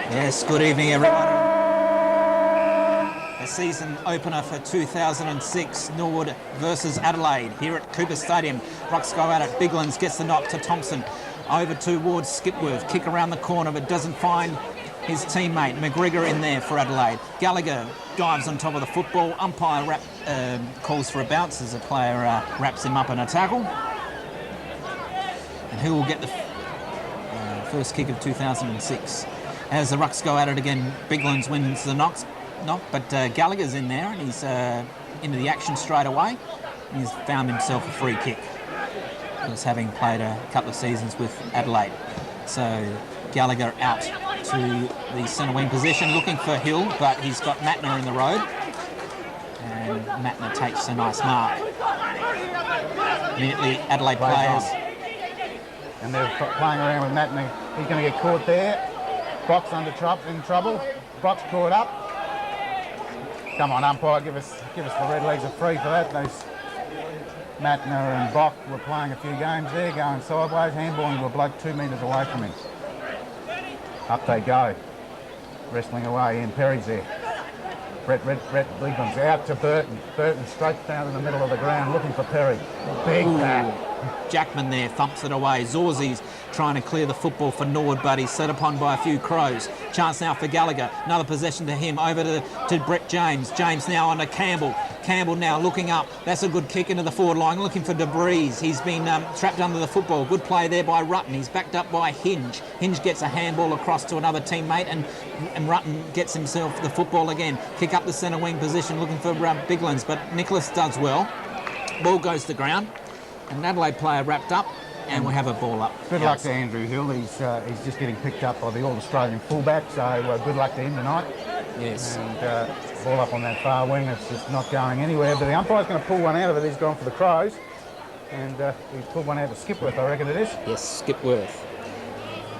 Yes, good evening everyone. The season opener for 2006, Norwood versus Adelaide here at Cooper Stadium. Rucks go out at Biglands, gets the knock to Thompson. Over towards Skipworth, kick around the corner but doesn't find his teammate. McGregor in there for Adelaide. Gallagher dives on top of the football. Umpire calls for a bounce as a player wraps him up in a tackle. And who will get the first kick of 2006? As the Rucks go at it again, Biglands wins the knock, but Gallagher's in there and he's into the action straight away. He's found himself a free kick. Just having played a couple of seasons with Adelaide. So Gallagher out to the centre wing position looking for Hill, but he's got Matner in the road. And Matner takes a nice mark. Immediately Adelaide players. And they're playing around with Matner. He's going to get caught there. Brock's in trouble. Brock's caught up. Come on, umpire, give us the Redlegs a free for that. Those Matner and Brock were playing a few games there, going sideways, handballing to a bloke 2 metres away from him. Up they go, wrestling away. Ian Perry's there. Brett Biglands out to Burton. Burton straight down in the middle of the ground looking for Perry. Big bat. Jackman there thumps it away. Zorzi's trying to clear the football for Norwood, but he's set upon by a few crows. Chance now for Gallagher. Another possession to him. Over to Brett James. James now on to Campbell. Campbell now looking up. That's a good kick into the forward line. Looking for DeBreeze. He's been trapped under the football. Good play there by Rutten. He's backed up by Hinge. Hinge gets a handball across to another teammate and Rutten gets himself the football again. Kick up the centre wing position looking for Biglands, but Nicholas does well. Ball goes to ground. An Adelaide player wrapped up, and we have a ball up. Good luck to Andrew Hill. He's just getting picked up by the All-Australian fullback, so good luck to him tonight. Yes. And ball up on that far wing. It's just not going anywhere. But the umpire's going to pull one out of it. He's gone for the Crows, and he's pulled one out to Skipworth, I reckon it is. Yes, Skipworth.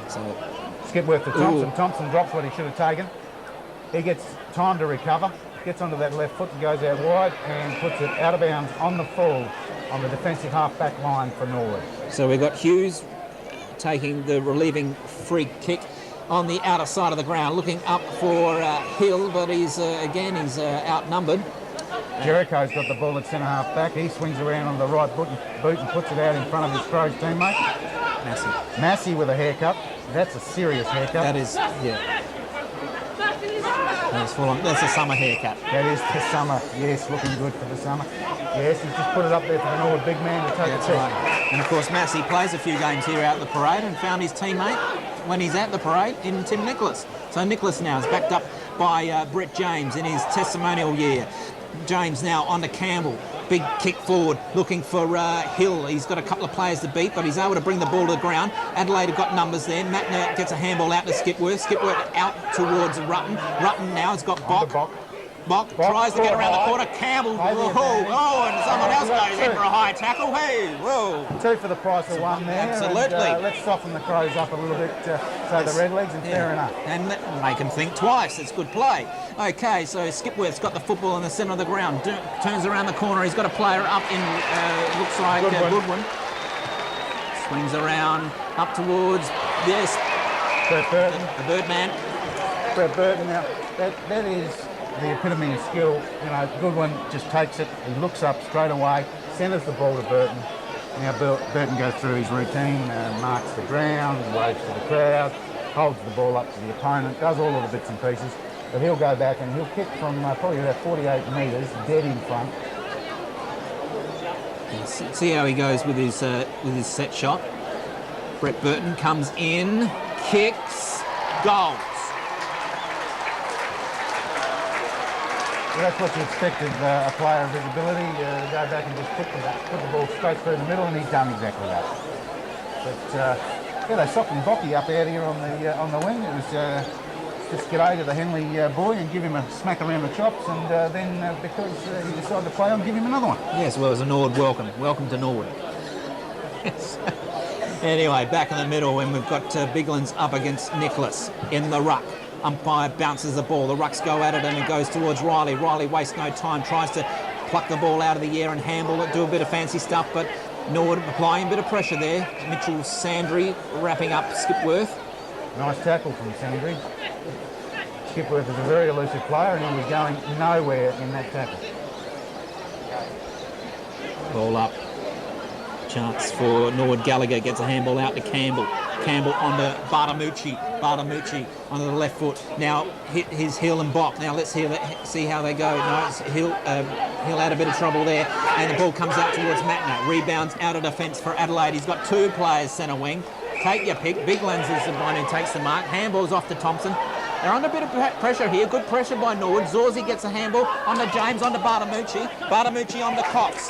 So Skipworth to Thompson. Ooh. Thompson drops what he should have taken. He gets time to recover. Gets onto that left foot and goes out wide and puts it out of bounds on the full on the defensive half-back line for Norwood. So we've got Hughes taking the relieving free kick on the outer side of the ground, looking up for Hill, but he's outnumbered. Jericho's got the ball at centre half-back. He swings around on the right boot and puts it out in front of his Crows teammate. Massey with a haircut. That's a serious haircut. That is, yeah. That's a summer haircut. That is the summer, yes, looking good for the summer. Yes, he's just put it up there for the Norwood big man to take a check. Right. And of course Massey plays a few games here out at the parade and found his teammate when he's at the parade in Tim Nicholas. So Nicholas now is backed up by Brett James in his testimonial year. James now on to Campbell. Big kick forward, looking for Hill. He's got a couple of players to beat, but he's able to bring the ball to the ground. Adelaide have got numbers there. Matner gets a handball out to Skipworth. Skipworth out towards Rutten. Rutten now has got Bock. Bock tries to get around the corner. Campbell, and someone else goes in for a high tackle. Hey, whoa. 2 for the price of 1 there. Absolutely. And, let's soften the Crows up a little bit, so the Redlegs, and fair enough. And make them think twice. It's good play. Okay, so Skipworth's got the football in the centre of the ground. Turns around the corner. He's got a player up in, looks like Goodwin. Swings around, up towards, yes. Brett Burton. The Birdman. Brett Burton. Now, that is the epitome of skill. You know, Goodwin just takes it, he looks up straight away, centres the ball to Burton. Now Burton goes through his routine, marks the ground, waves to the crowd, holds the ball up to the opponent, does all of the bits and pieces, but he'll go back and he'll kick from probably about 48 metres, dead in front. See how he goes with his set shot. Brett Burton comes in, kicks, goals. Well, that's what you expected, a player of his ability, to go back and just put the ball straight through the middle, and he's done exactly that. But they softened Bocky up out here on the wing. It was just get over the Henley boy and give him a smack around the chops, and then because he decided to play on, give him another one. Yes, well, it was a Norwood welcome. Welcome to Norwood. Yes. Anyway, back in the middle when we've got Biglands up against Nicholas in the ruck. Umpire bounces the ball. The Rucks go at it and it goes towards Riley. Riley wastes no time, tries to pluck the ball out of the air and handball it, do a bit of fancy stuff, but Norwood applying a bit of pressure there. Mitchell Sandry wrapping up Skipworth. Nice tackle from Sandry. Skipworth is a very elusive player and he was going nowhere in that tackle. Ball up. Chance for Norwood. Gallagher gets a handball out to Campbell. Campbell onto Bartamucci. Bartamucci onto the left foot. Now hit his heel and Bock. Now let's see how they go. No, he'll had a bit of trouble there. And the ball comes out towards Matner. Rebounds out of defence for Adelaide. He's got two players centre wing. Take your pick. Biglands is the one who takes the mark. Handball's off to Thompson. They're under a bit of pressure here. Good pressure by Norwood. Zorzi gets a handball onto James, onto Bartamucci. Bartamucci onto Cox.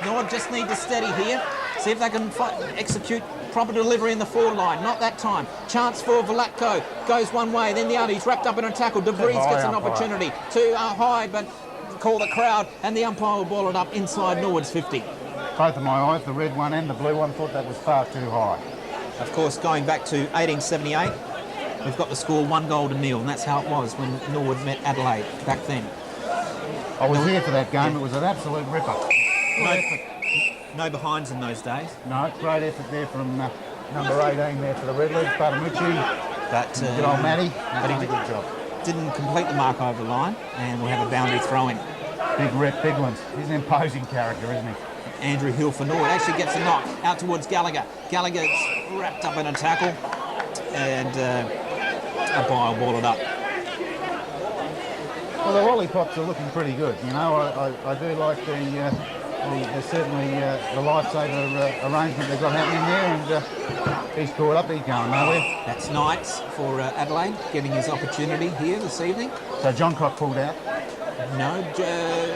Norwood just need to steady here. See if they can execute proper delivery in the forward line. Not that time. Chance for Velatko. Goes one way, then the other. He's wrapped up in a tackle. De Vries gets an opportunity. Too high, but call the crowd. And the umpire will ball it up inside Norwood's 50. Both of my eyes, the red one and the blue one, thought that was far too high. Of course, going back to 1878, we've got the score 1-0. And that's how it was when Norwood met Adelaide back then. I was here for that game. It was an absolute ripper. No behinds in those days. No, great effort there from number 18 there for the Redlegs, Bartamucci. But good old Matty. But he did a good job. Didn't complete the mark over the line, and we'll have a boundary throw-in. Big Rhett Biglands. He's an imposing character, isn't he? Andrew Hill for Norwood actually gets a knock out towards Gallagher. Gallagher's wrapped up in a tackle, and umpire will ball it up. Well, the lollipops are looking pretty good. You know, I do like certainly the lifesaver arrangement they've got happening there, and he's caught up. He's going nowhere. That's Knights for Adelaide, getting his opportunity here this evening. So John Cock pulled out. No, I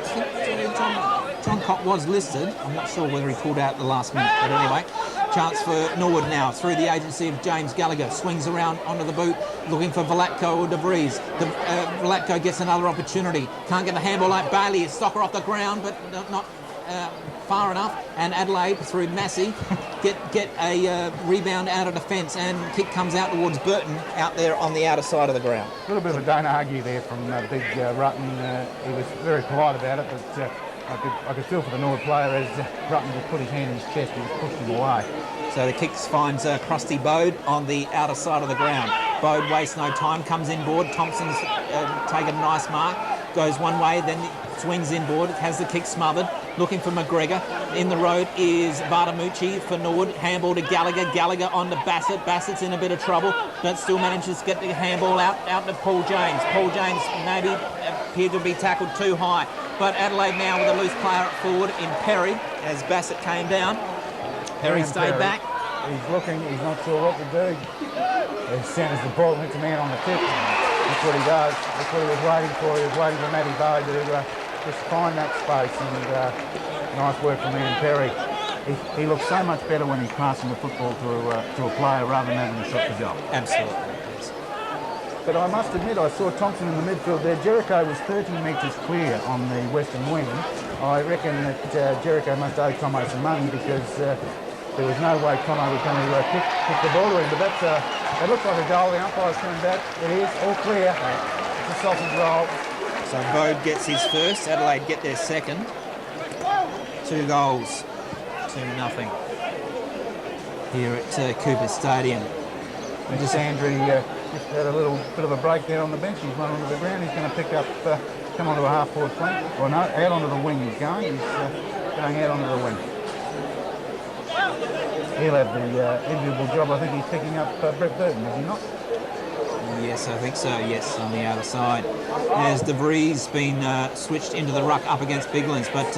think John Cock was listed. I'm not sure whether he pulled out at the last minute, but anyway. Chance for Norwood now through the agency of James Gallagher. Swings around onto the boot, looking for Velatko or De Vries. Velatko gets another opportunity. Can't get the handball like Bailey. Stocker off the ground, but not far enough. And Adelaide through Massey get a rebound out of defence, and kick comes out towards Burton out there on the outer side of the ground. A little bit of a don't argue there from big Rutten. He was very polite about it, but I could feel for the Norwood player as Rutten just put his hand in his chest. He was pushed him away. So the kick finds Krusty Bode on the outer side of the ground. Bode wastes no time, comes inboard. Thompson's taken a nice mark, goes one way, then swings inboard, has the kick smothered, looking for McGregor. In the road is Bartamucci for Norwood. Handball to Gallagher. Gallagher on to Bassett. Bassett's in a bit of trouble, but still manages to get the handball out to Paul James. Paul James maybe appeared to be tackled too high. But Adelaide now with a loose player at forward in Perry as Bassett came down. Perry stayed back. He's looking, he's not sure what to do. He centres the ball, hits a man on the tip. That's what he does. That's what he was waiting for. He was waiting for Matty Bowe to just find that space, and nice work from Ian Perry. He looks so much better when he's passing the football to a player rather than having a shot to goal. Absolutely. But I must admit, I saw Thompson in the midfield there. Jericho was 30 metres clear on the western wing. I reckon that Jericho must owe Tomo some money, because there was no way Tomo was going to kick the ball in. But that looks like a goal. The umpire's coming back. It is all clear. It's a sausage roll. So Bode gets his first. Adelaide get their second. 2 goals, 2-0 here at Cooper Stadium. Just Andrew just had a little bit of a break there on the bench. He's run onto the ground. He's going to pick up, come onto a half-forward flank. Or no, out onto the wing he's going. He's going out onto the wing. He'll have the enviable job. I think he's picking up Brett Burton, is he not? Yes, I think so, yes, on the outer side. As De Vries been switched into the ruck up against Biglands, but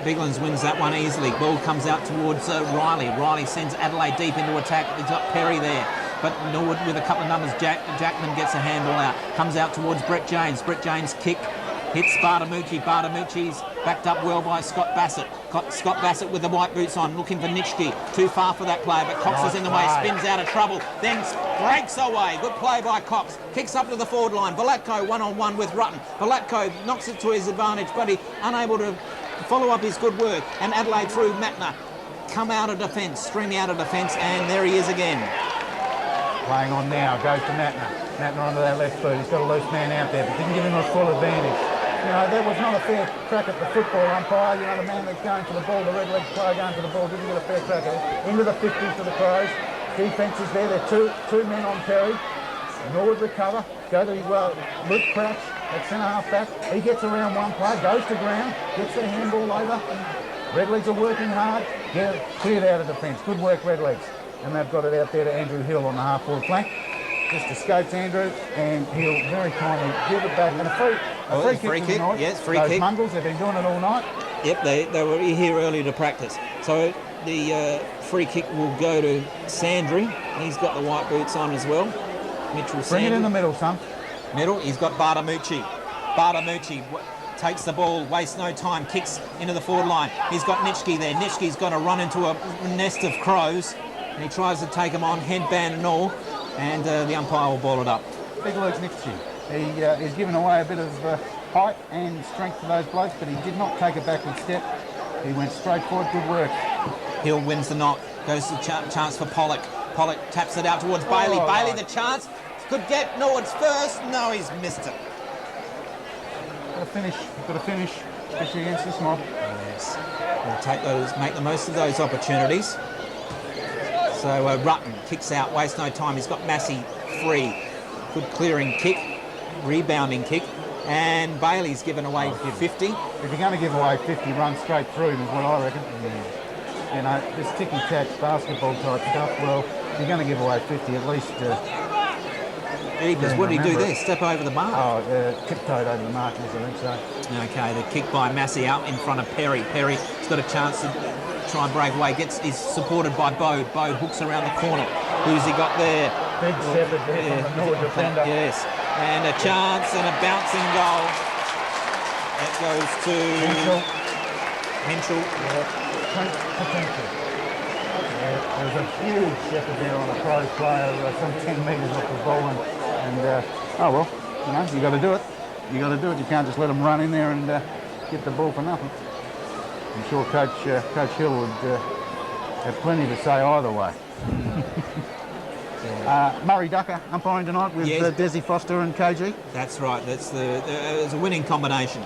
Biglands wins that one easily. Ball comes out towards Riley. Riley sends Adelaide deep into attack. He's got Perry there. But Norwood with a couple of numbers. Jackman gets a handball out. Comes out towards Brett James. Brett James kick. Hits Bartamucci. Bartamucci's backed up well by Scott Bassett. Scott Bassett with the white boots on, looking for Nitschke. Too far for that player, but Cox is in the way, spins out of trouble, then breaks away. Good play by Cox. Kicks up to the forward line. Velatko one-on-one with Rutten. Velatko knocks it to his advantage, but he's unable to follow up his good work. And Adelaide through Matner. Come out of defence, streaming out of defence, and there he is again. Playing on now, goes to Matner. Matner onto that left foot. He's got a loose man out there, but didn't give him a full advantage. You know, that was not a fair crack at the football umpire. You know, the man that's going to the ball, the Redlegs player going to the ball, didn't get a fair crack at it. Into the 50 for the Crows. Defence is there. There are two men on Perry. Norwood recover, go to Luke Crouch at centre half back. He gets around one player, goes to ground, gets the handball over. Redlegs are working hard, cleared out of defence. Good work, Redlegs. And they've got it out there to Andrew Hill on the half-forward flank. Just escapes Andrew, and he'll very kindly give it back. And a free kick. Yes, free Those kick. mongrels have been doing it all night. Yep, they were here earlier to practice. So the free kick will go to Sandry. He's got the white boots on as well. Mitchell Sandry. Bring it in the middle, son. Middle, he's got Bartamucci. Bartamucci takes the ball, wastes no time, kicks into the forward line. He's got Nitschke there. Nitschke's going to run into a nest of crows, and he tries to take him on, headband and all, and the umpire will ball it up. Big Luke Nitschke. He's given away a bit of height and strength to those blokes, but he did not take a backward step. He went straight forward. Good work. Hill wins the knock, goes to chance for Pollock. Pollock taps it out towards Bailey. Bailey the chance, could get Norwood's first. No, he's missed it. Got to finish, especially against this mob. Yes, we'll make the most of those opportunities. So Rutten kicks out, wastes no time. He's got Massey free. Good clearing kick, rebounding kick. And Bailey's given away 50. If you're going to give away 50, run straight through him is what I reckon. You know, this ticky-tack basketball type stuff, well, if you're going to give away 50, at least... Because what did he do there? Step over the mark? Oh, tiptoed over the mark, I think so. Okay, the kick by Massey out in front of Perry. Perry's got a chance to try and break away. Is supported by Bode. Bode hooks around the corner. Who's he got there? Big shepherd there from the Norwood defender. Yes, and a chance and a bouncing goal. That goes to Henschel. Potential. There's a huge shepherd there on a Crows player, some 10 metres off the ball, and oh well, you know, you got to do it. You got to do it. You can't just let them run in there and get the ball for nothing. I'm sure Coach Hill would have plenty to say either way. Murray Ducker umpiring tonight with Desi Foster and KG. That's right. That's it's a winning combination.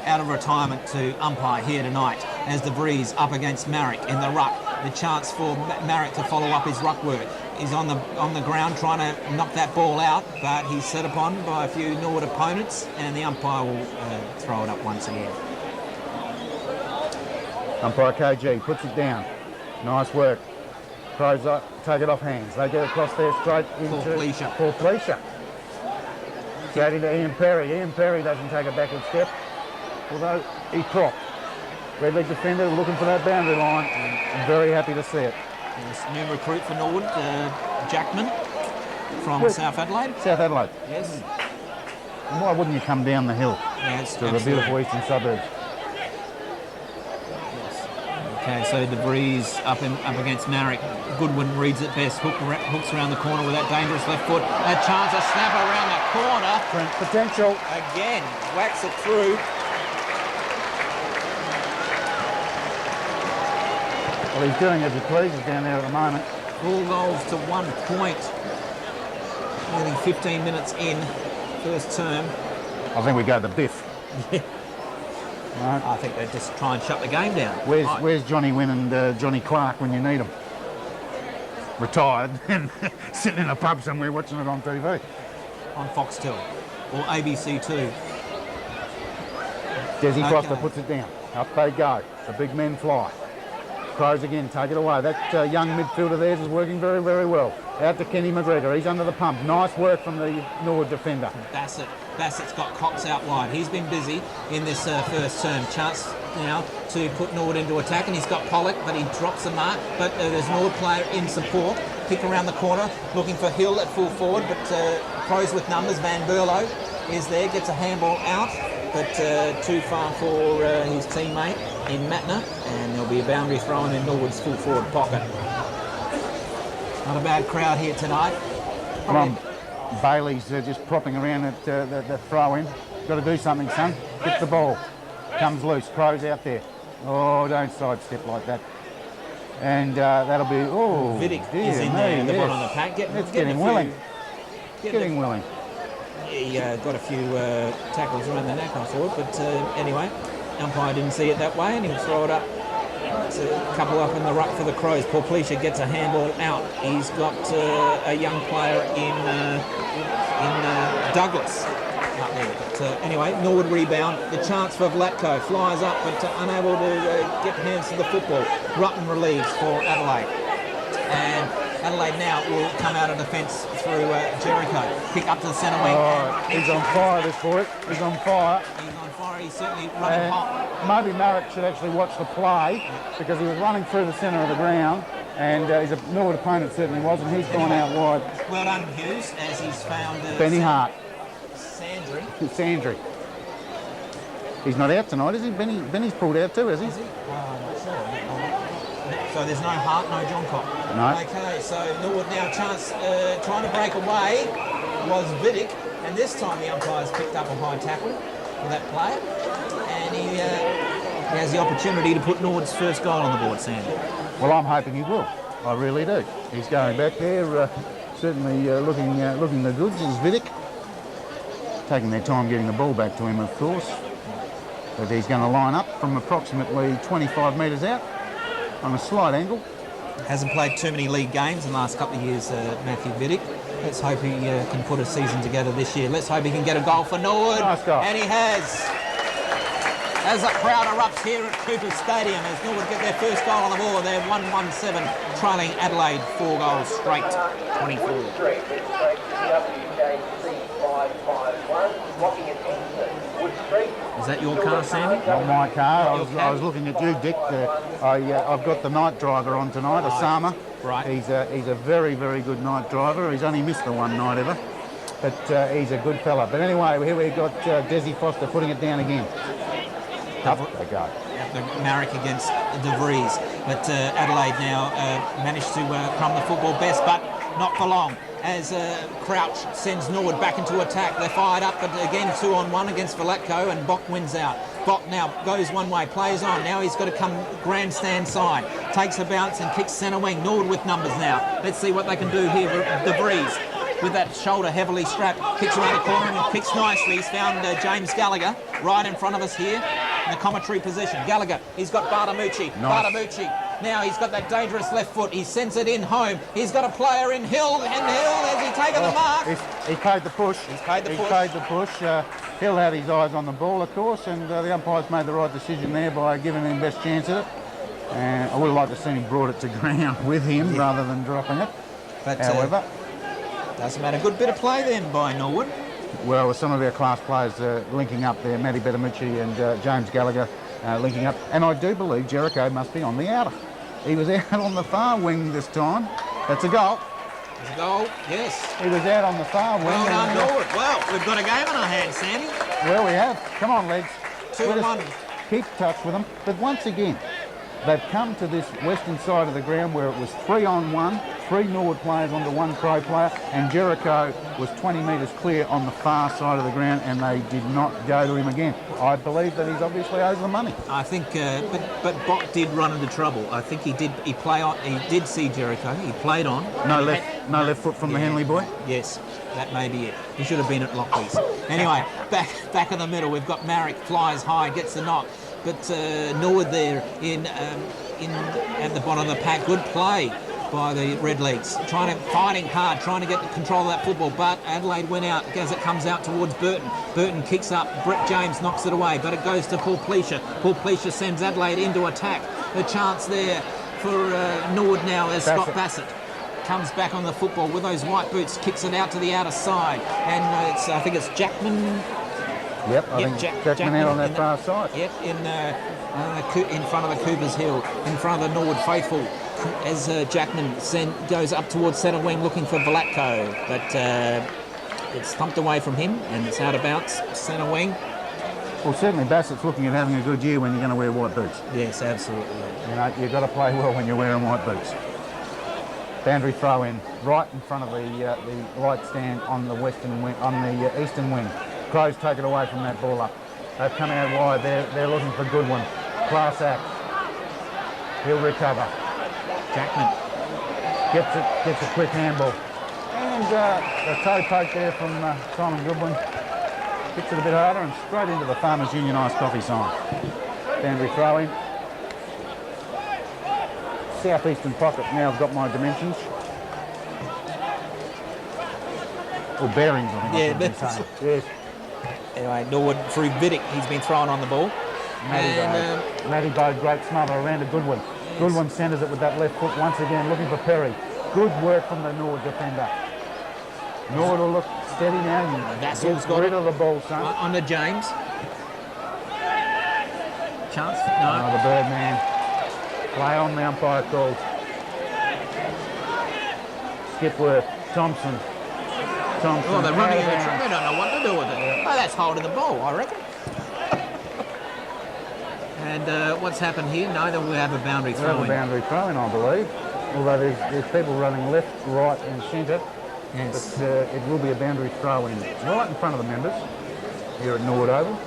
Out of retirement to umpire here tonight as the Breeze up against Marrick in the ruck. The chance for Marrick to follow up his ruck work. He's on the ground trying to knock that ball out, but he's set upon by a few Norwood opponents, and the umpire will throw it up once again. Umpire KG puts it down. Nice work. Crows up, take it off hands. They get across there straight into Paul Fleischer. Straight into Ian Perry. Ian Perry doesn't take a backward step, although he propped. Redleg defender looking for that boundary line. I'm very happy to see it. Yes, new recruit for Norwood, Jackman from South Adelaide. South Adelaide. Yes. And why wouldn't you come down the hill to the beautiful eastern suburbs? Okay, so the Breeze up against Marrick. Goodwin reads it best. Hooks around the corner with that dangerous left foot. A chance, a snap around the corner. Potential. Again, whacks it through. Well, he's doing as he pleases down there at the moment. 4 goals to 1 point. Nearly 15 minutes in, first term. I think we go to Biff. Right. I think they just try and shut the game down. Where's Johnny Wynn and Johnny Clark when you need them? Retired and sitting in a pub somewhere watching it on TV. On Foxtel or ABC2. Desi Foster puts it down. Up they go. The big men fly. Crows again, take it away. That young midfielder there is working very, very well. Out to Kenny McGregor. He's under the pump. Nice work from the Norwood defender. Bassett's got Cox out wide. He's been busy in this first term. Chance now to put Norwood into attack, and he's got Pollock, but he drops the mark. But there's Norwood player in support. Kick around the corner, looking for Hill at full forward, but Crows with numbers. Van Berlo is there, gets a handball out, but too far for his teammate in Matner, and there'll be a boundary thrown in Norwood's full forward pocket. Not a bad crowd here tonight. Come on, Bailey's just propping around at the throw-in. Got to do something, son. Get the ball. Comes loose. Crows out there. Oh, don't sidestep like that. And that'll be... Oh, Vidic is in there at the bottom of the pack. Getting willing. Getting willing. He got a few tackles around the neck, I thought, but anyway, umpire didn't see it that way, and he'll throw it up It's a couple up in the ruck for the Crows. Paul Pleasure gets a handball out. He's got a young player in Douglas up there. But anyway, Norwood rebound. The chance for Vlatko. Flies up, but unable to get hands to the football. Rutten relieves for Adelaide. And Adelaide now will come out of defence through Jericho. Kick up to the centre wing. He's on fire, this boy. He's on fire. He's on fire. He's certainly running hot. Maybe Marek should actually watch the play because he was running through the centre of the ground, and his Norwood opponent certainly was, and he's gone out wide. Well done, Hughes, as he's found Benny Hart. Sandry. He's not out tonight, is he? Benny's pulled out too, is he? Is he? So there's no Hart, no Johncock. No. Okay, so Norwood now chance trying to break away was Vidic, and this time the umpire's picked up a high tackle for that player, and he has the opportunity to put Norwood's first goal on the board, Sandy. Well, I'm hoping he will. I really do. He's going back there, certainly looking the goods is Vidic. Taking their time getting the ball back to him, of course. But he's going to line up from approximately 25 metres out on a slight angle. Hasn't played too many league games in the last couple of years, Matthew Vidic. Let's hope he can put a season together this year. Let's hope he can get a goal for Norwood. Nice goal. And he has. As the crowd erupts here at Cooper Stadium as Norwood get their first goal on the board. They're 1-1-7, trailing Adelaide 4 goals straight, 24. Is that your car, Sandy? Not my car. I was looking at you, Dick. I've got the night driver on tonight, Osama. Right. He's a very, very good night driver. He's only missed the one night ever, but he's a good fella. But anyway, here we've got Desi Foster putting it down again. Up they go. Marek against De Vries. But Adelaide now managed to crumb the football best, but not for long. As Crouch sends Norwood back into attack. They're fired up, but again 2-on-1 against Vlatko, and Bock wins out. Bock now goes one way, plays on. Now he's got to come grandstand side. Takes a bounce and kicks centre wing. Norwood with numbers now. Let's see what they can do here. De Vries with that shoulder heavily strapped. Kicks around the corner and kicks nicely. He's found James Gallagher right in front of us here in the commentary position. Gallagher, he's got Bartamucci. Nice. Bartamucci. Now he's got that dangerous left foot. He sends it in home. He's got a player in Hill. And Hill, has he taken the mark? He paid the push. He's paid the push. Hill had his eyes on the ball, of course, and the umpires made the right decision there by giving him best chance at it. And I would have liked to see him brought it to ground with him rather than dropping it. But however, doesn't matter. Good bit of play then by Norwood. well, with some of our class players linking up there, Matty Bartamucci and James Gallagher linking up, and I do believe Jericho must be on the outer. He was out on the far wing this time. That's a goal. It's a goal, yes. He was out on the far wing. Well done, Norwood. Well, we've got a game in our hands, Sandy. Well, we have. Come on, legs. 2-1. Keep touch with them. But once again, they've come to this western side of the ground where it was 3-on-1, 3 Norwood players onto 1 Crow player, and Jericho was 20 metres clear on the far side of the ground, and they did not go to him again. I believe that he's obviously owes the money. I think, but Bock did run into trouble. I think he did. He did see Jericho. He played on. No left foot from the Henley boy. Yes, that may be it. He should have been at Lockleys. Anyway, back in the middle, we've got Marek, flies high, gets the knock, but Norwood there in at the bottom of the pack. Good play by the Redlegs, fighting hard, trying to get control of that football, but Adelaide went out as it comes out towards Burton. Burton kicks up, Brett James knocks it away, but it goes to Paul Pleasure. Paul Pleasure sends Adelaide into attack. The chance there for Norwood now as Scott Bassett comes back on the football with those white boots, kicks it out to the outer side, and I think it's Jackman. Yep, I think Jackman out on that far side. Yep, in front of the Coopers Hill, in front of the Norwood faithful, as Jackman goes up towards centre wing looking for Vlatko, but it's thumped away from him and it's out of bounds, centre wing. Well, certainly Bassett's looking at having a good year when you're going to wear white boots. Yes, absolutely. You know, you've got to play well when you're wearing white boots. Boundary throw in right in front of the light stand on the western wing, on the eastern wing. Crows take it away from that ball up. They've come out wide. They're looking for Goodwin. Class act. He'll recover. Jackman gets a quick handball. And a toe poke there from Simon Goodwin. Gets it a bit harder and straight into the Farmers Union iced coffee sign. Boundary throw in. southeastern pocket now has got my dimensions. Or bearings, I think I should be saying. Yes. Anyway, Norwood through Vidic. He's been thrown on the ball. Matty Bode, great smother around to Goodwin. Goodwin centres it with that left foot once again, looking for Perry. Good work from the Norwood defender. Norwood will look steady now. Vassal's got rid of the ball, son. On to James. Chance? No. Oh, the Birdman. Play on, the umpire calls. Skipworth, Thompson. Oh, they're running in the track. They don't know what to do with it. Yeah. Oh, that's holding the ball, I reckon. And what's happened here? No, that we have a boundary throw-in. We have a boundary throw-in, I believe. Although there's people running left, right and centre. Yes. But it will be a boundary throw-in right in front of the members here at Norwood Oval.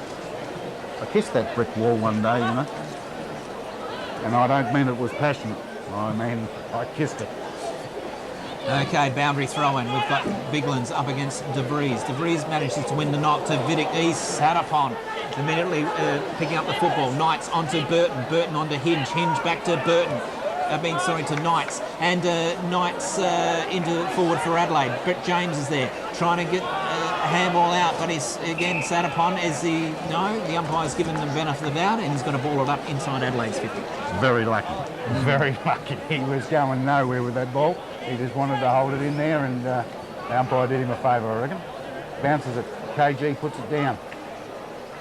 I kissed that brick wall one day, you know. And I don't mean it was passionate. I mean, I kissed it. Okay, boundary throw-in. We've got Biglands up against De Vries. De Vries manages to win the knock to Vidic. He's sat upon, immediately picking up the football. Knights onto Burton. Burton onto Hinge. Hinge back to Burton. To Knights. And Knights into forward for Adelaide. Brett James is there, trying to get a handball out, but he's again sat upon as the umpire's given them benefit of the doubt, and he's going to ball it up inside Adelaide's 50. Very lucky. Very lucky. He was going nowhere with that ball. He just wanted to hold it in there, and the umpire did him a favour, I reckon. Bounces it. KG puts it down.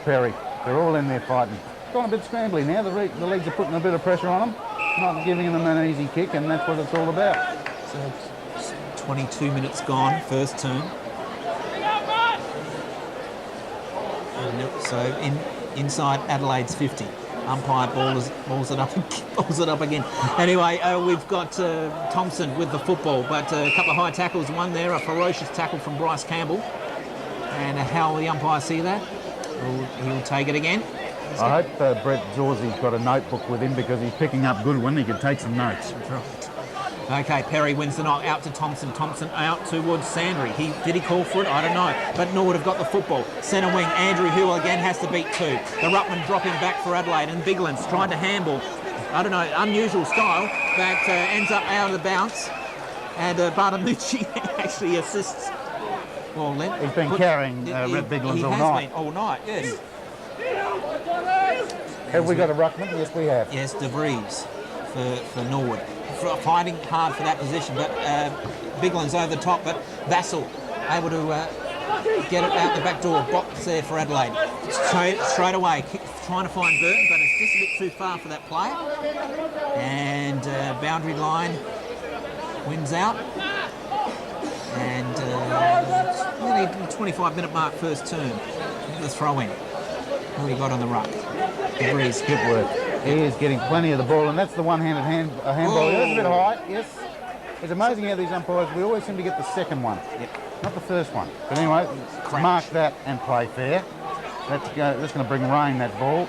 Perry. They're all in there fighting. Gone a bit scrambly now. The legs are putting a bit of pressure on them. Not giving them an easy kick, and that's what it's all about. So 22 minutes gone, first term. So inside Adelaide's 50. Umpire balls it up again. Anyway, we've got Thompson with the football, but a couple of high tackles. One there, a ferocious tackle from Bryce Campbell. And how will the umpire see that? He'll take it again. I hope Brett Zorsey's got a notebook with him, because he's picking up Goodwin. He could take some notes. Right. Okay, Perry wins the knock out to Thompson. Thompson out towards Sandry. Did he call for it? I don't know. But Norwood have got the football. Centre wing, Andrew Hill again has to beat two. The ruckman dropping back for Adelaide, and Biglands trying to handball. I don't know, unusual style, but ends up out of the bounce. And Bartomucci actually assists. Well, he's been carrying Red Biglands all night. He has been all night, yes. Have we got a ruckman? Yes, we have. Yes, De Vries for Norwood. Fighting hard for that position, but Biglands over the top, but Vassal able to get it out the back door. Box there for Adelaide. Straight away, trying to find Burton, but it's just a bit too far for that player. And boundary line wins out. And nearly 25-minute mark first turn. The throw-in. Who we got on the ruck? De Vries. Good work. He is getting plenty of the ball, and that's the one-handed handball. It's a bit high, yes. It's amazing how these umpires, we always seem to get the second one, not the first one. But anyway, mark that and play fair. That's going to bring rain, that ball.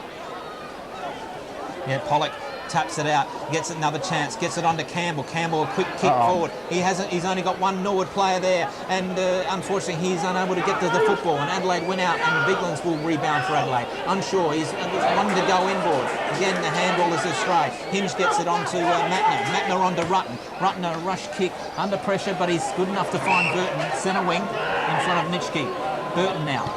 Yeah, Pollock taps it out, gets another chance, gets it onto Campbell. Campbell, a quick kick forward. He's only got one Norwood player there, and unfortunately he's unable to get to the football, and Adelaide went out, and Biglands will rebound for Adelaide. Unsure, he's wanting to go inboard. Again, the handball is astray. Hinge gets it onto Matner. Matner onto Rutten. Rutten, a rush kick, under pressure, but he's good enough to find Burton, centre wing, in front of Nitschke. Burton now.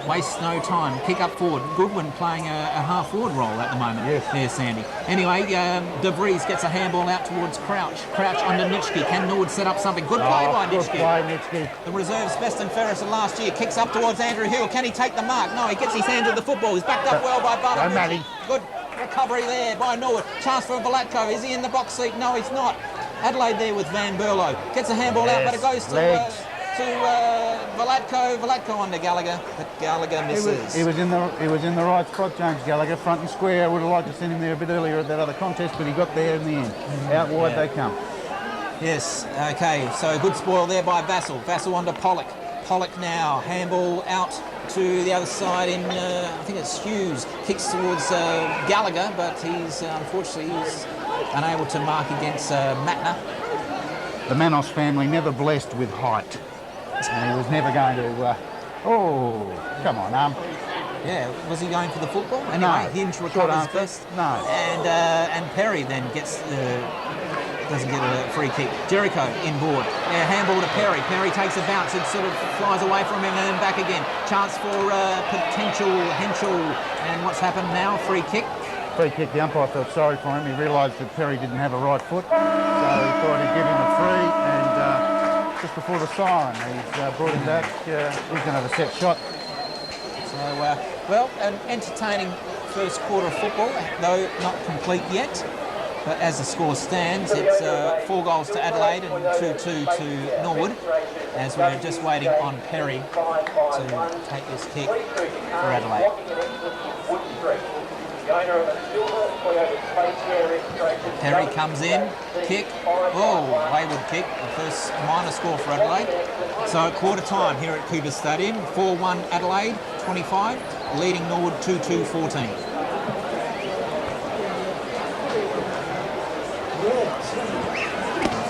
Wastes no time. Kick up forward. Goodwin playing a half-forward role at the moment. Yes. There's Sandy. Anyway, De Vries gets a handball out towards Crouch. Crouch under Nitschke. Can Norwood set up something? Good play by Nitschke. Good play, Nitschke. The reserves best and fairest of last year. Kicks up towards Andrew Hill. Can he take the mark? No, he gets his hands on the football. He's backed up well by Bartomucci. Good recovery there by Norwood. Chance for Velatko. Is he in the box seat? No, he's not. Adelaide there with Van Berlo. Gets a handball out, but it goes to Velatko. Velatko under Gallagher, but Gallagher misses. He was in the right spot, James Gallagher, front and square. I would have liked to send him there a bit earlier at that other contest, but he got there in the end. Out wide they come. Yes, okay, so good spoil there by Vassal. Vassal onto Pollock. Pollock now, handball out to the other side in, I think it's Hughes. Kicks towards Gallagher, but unfortunately he's unable to mark against Matner. The Manos family never blessed with height. And he was never going to... come on, Yeah, was he going for the football? Anyway, no. Hinge recovers best. No. And Perry then gets doesn't get a free kick. Jericho inboard. Handball to Perry. Perry takes a bounce. It sort of flies away from him and then back again. Chance for potential Henschel. And what's happened now? Free kick. Free kick. The umpire felt sorry for him. He realised that Perry didn't have a right foot, so he thought he'd give him a free. And just before the siren, he's brought him back. He's going to have a set shot. So, well, an entertaining first quarter of football, though not complete yet. But as the score stands, it's 4 goals to Adelaide and 2-2 to Norwood, as we're just waiting on Perry to take this kick for Adelaide. Perry comes in, kick, wayward kick, the first minor score for Adelaide. So at quarter time here at Cooper Stadium, 4-1 Adelaide, 25, leading Norwood 2-2-14.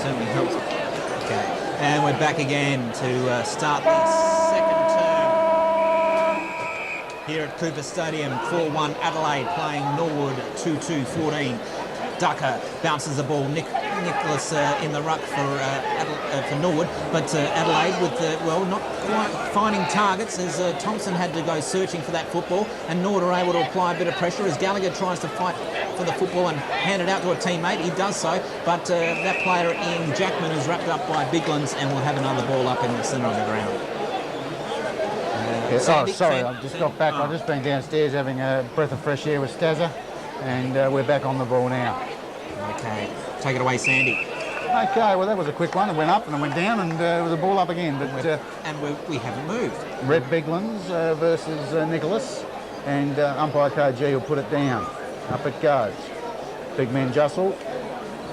Certainly helps. Okay, and we're back again to start the second term here at Cooper Stadium. 4-1 Adelaide playing Norwood 2-2-14. Ducker bounces the ball. Nicholas in the ruck for Norwood, but Adelaide with not quite finding targets as Thompson had to go searching for that football, and Norwood are able to apply a bit of pressure as Gallagher tries to fight for the football and hand it out to a teammate. He does so, but that player in Jackman is wrapped up by Biglands and will have another ball up in the centre of the ground. Sorry, I've just got back. I've just been downstairs having a breath of fresh air with Stazza, and we're back on the ball now. Okay, take it away, Sandy. Okay, well that was a quick one. It went up and it went down, and it was a ball up again. But we haven't moved. Red Biglands versus Nicholas, and umpire KG will put it down. Up it goes. Big man jostle.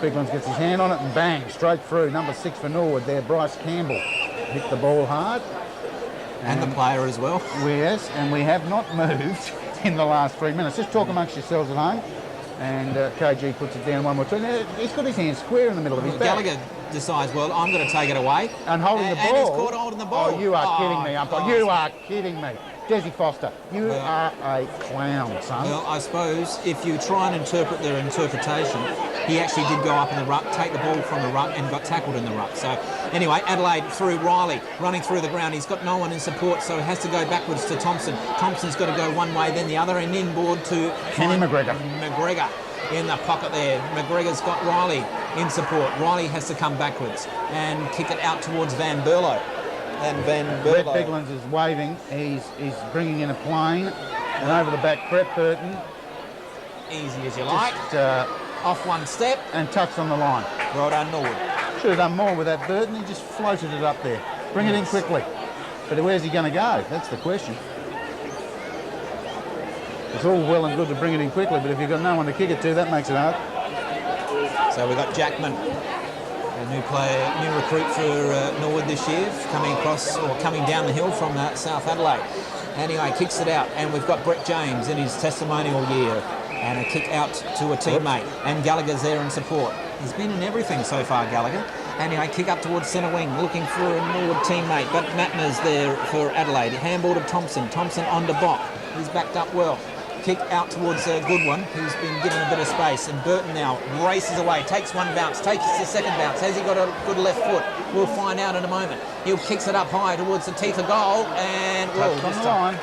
Biglands gets his hand on it and bang, straight through. Number 6 for Norwood there, Bryce Campbell. Hit the ball hard. And the player as well. Yes, and we have not moved in the last 3 minutes. Just talk amongst yourselves at home. And KG puts it down one more time. He's got his hand square in the middle of his back. Gallagher decides, well, I'm going to take it away. And holding the ball. And he's caught holding the ball. Oh, you are kidding me, umpire. You are kidding me. Desi Foster, you are a clown, son. Well, I suppose if you try and interpret their interpretation, he actually did go up in the ruck, take the ball from the ruck and got tackled in the ruck. So anyway, Adelaide through Riley, running through the ground. He's got no one in support, so he has to go backwards to Thompson. Thompson's got to go one way, then the other, and inboard to Kenny McGregor. McGregor in the pocket there. McGregor's got Riley in support. Riley has to come backwards and kick it out towards Van Berlo. And Van Berlo. Brett Biglands is waving. He's bringing in a plane, and over the back, Brett Burton. Easy as you like. Just, off one step. And touched on the line. Well done, Norwood. Should have done more with that Burton. He just floated it up there. Bring it in quickly. But where's he going to go? That's the question. It's all well and good to bring it in quickly, but if you've got no one to kick it to, that makes it hard. So we've got Jackman, a new recruit for Norwood this year, coming down the hill from South Adelaide. Anyway, kicks it out, and we've got Brett James in his testimonial year, and a kick out to a teammate, and Gallagher's there in support. He's been in everything so far, Gallagher. Anyway, kick up towards centre wing, looking for a Norwood teammate, but Matner's there for Adelaide. Handball to Thompson. Thompson on to Bock. He's backed up well. Kick out towards a good one, who's been given a bit of space, and Burton now races away, takes one bounce, takes the second bounce. Has he got a good left foot? We'll find out in a moment. He'll kicks it up high towards the teeth of goal, and touched on the line.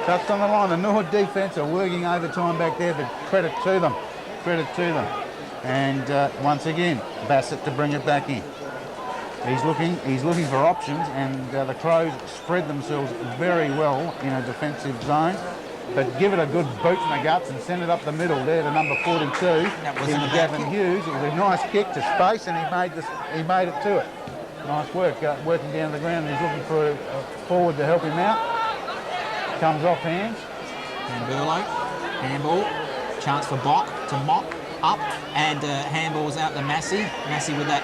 Touched on the line. The Norwood defence are working overtime back there, but credit to them. Credit to them. And once again, Bassett to bring it back in. He's looking for options, and the Crows spread themselves very well in a defensive zone. But give it a good boot in the guts and send it up the middle there to number 42. That was in Gavin Hughes. It was a nice kick to space, and he made it to it. Nice work, working down the ground. He's looking for a forward to help him out. Comes off hands. And Burlow, handball, chance for Bock to mop up, and handballs out to Massey. Massey with that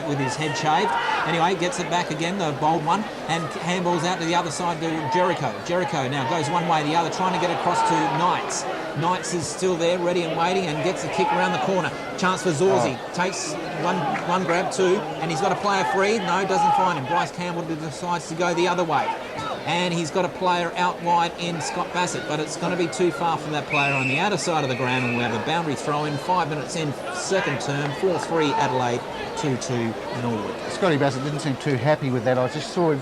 with his head shaved. Anyway, gets it back again, the bold one, and handballs out to the other side to Jericho. Jericho now goes one way, the other, trying to get across to Knights. Knights is still there, ready and waiting, and gets the kick around the corner. Chance for Zorzi. Takes one grab, two, and he's got a player free. No, doesn't find him. Bryce Campbell decides to go the other way. and he's got a player out wide in Scott Bassett, but it's going to be too far from that player on the outer side of the ground, and we have a boundary throw in, 5 minutes in, second term, 4-3 Adelaide, 2-2 Norwood. Scotty Bassett didn't seem too happy with that. I just saw him,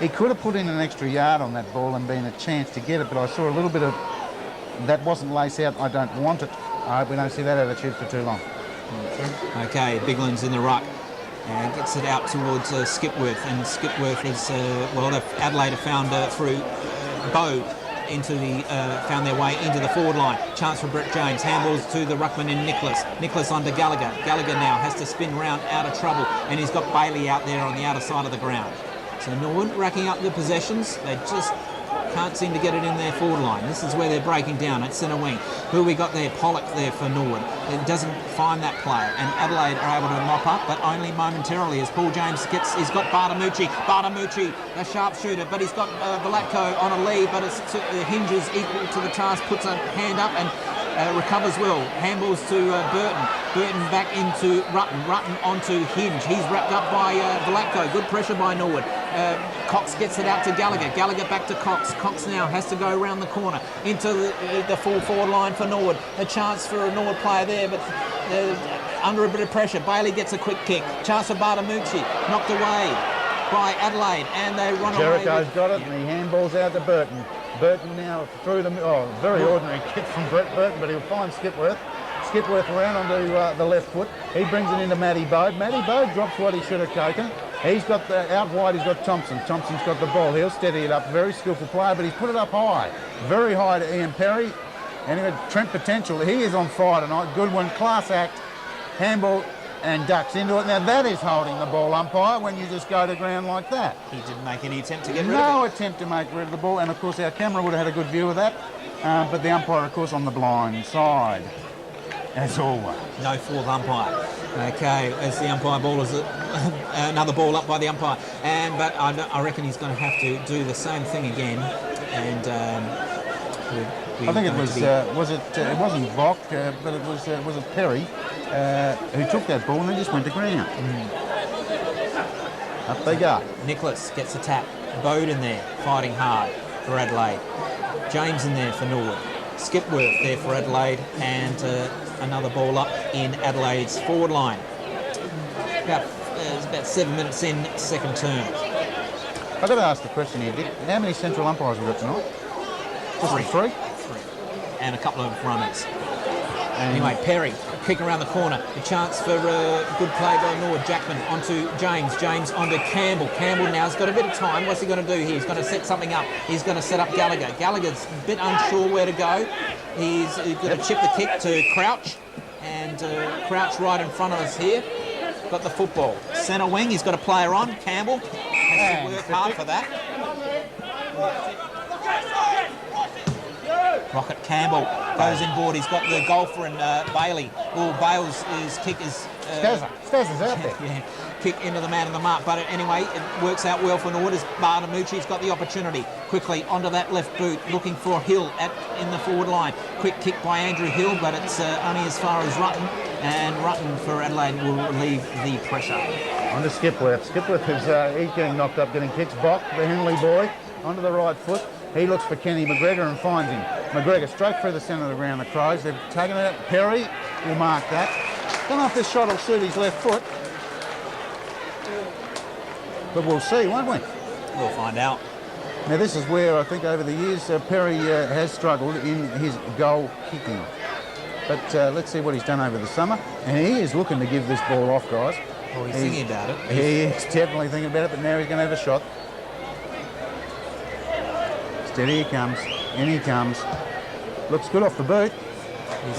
he could have put in an extra yard on that ball and been a chance to get it, but I saw a little bit of, that wasn't lace out, I don't want it. I hope we don't see that attitude for too long. Okay, Bigland's in the ruck. And gets it out towards Skipworth, and Skipworth is Adelaide have found through Bow into the found their way into the forward line. Chance for Brett James, handballs to the ruckman in Nicholas onto Gallagher. Gallagher now has to spin round out of trouble, and he's got Bailey out there on the outer side of the ground. So Norwood racking up the possessions. They just can't seem to get it in their forward line. This is where they're breaking down at centre wing. Who we got there? Pollock there for Norwood. It doesn't find that player, and Adelaide are able to mop up, but only momentarily as Paul James he's got Bartamucci, a sharpshooter, but he's got Velatko on a lead, but Hinges equal to the task, puts a hand up and recovers well. Handballs to Burton back into Rutten onto Hinge. He's wrapped up by Velatko. Good pressure by Norwood. Cox gets it out to Gallagher back to Cox. Cox now has to go around the corner into the full forward line for Norwood. A chance for a Norwood player there, but under a bit of pressure. Bailey gets a quick kick. Chance for Bartamucci, knocked away by Adelaide, and they run away. Jericho's got it, and he handballs out to Burton. Burton now through the very ordinary kick from Burton, but he'll find Skipworth. Skipworth around onto the left foot. He brings it into Matty Bode. Matty Bode drops what he should have taken. He's got out wide, he's got Thompson. Thompson's got the ball. He'll steady it up. Very skillful player, but he's put it up high. Very high to Ian Perry. Anyway, Trent Potential, he is on fire tonight. Good one, class act. Handball and ducks into it. Now that is holding the ball, umpire, when you just go to ground like that. He didn't make any attempt to get rid of it. No attempt to make rid of the ball, and of course our camera would have had a good view of that. But the umpire, of course, on the blind side, as always. No fourth umpire. Okay, as the umpire ball is another ball up by the umpire, but I reckon he's going to have to do the same thing again. And I think it was it wasn't Vock, but it was Perry who took that ball and they just went to ground. Up they go. Nicholas gets a tap. Bode in there, fighting hard for Adelaide. James in there for Norwood. Skipworth there for Adelaide, and another ball up in Adelaide's forward line. It's about 7 minutes in, second term. I've got to ask the question here, Dick. How many central umpires have we got tonight? Just three? Three. And a couple of runners. Anyway, Perry, kick around the corner. A chance for good play by Norwood. Jackman onto James. James onto Campbell. Campbell now has got a bit of time. What's he going to do here? He's going to set something up. He's going to set up Gallagher. Gallagher's a bit unsure where to go. He's going to chip the kick to Crouch. And Crouch right in front of us here. Got the football. Centre wing, he's got a player on. Campbell has to work hard for that. Rocket Campbell goes inboard. He's got the golfer and Bailey. Oh, Bale's kick is... Stazza's out there. Yeah, kick into the man of the mark. But anyway, it works out well for Norwood as Bartamucci's got the opportunity. Quickly onto that left boot, looking for Hill in the forward line. Quick kick by Andrew Hill, but it's only as far as Rutten. And Rutten for Adelaide will relieve the pressure. On to Skipworth. Skipworth is he's getting knocked up, getting kicks. Bock, the Henley boy, onto the right foot. He looks for Kenny McGregor and finds him. McGregor straight through the centre of the ground, the Crows. They've taken it out. Perry will mark that. Don't know if this shot will suit his left foot. But we'll see, won't we? We'll find out. Now this is where I think over the years Perry has struggled in his goal kicking. But let's see what he's done over the summer. And he is looking to give this ball off, guys. Well, he's thinking about it. He is definitely thinking about it, but now he's going to have a shot. Steady he comes. In he comes. Looks good off the boot.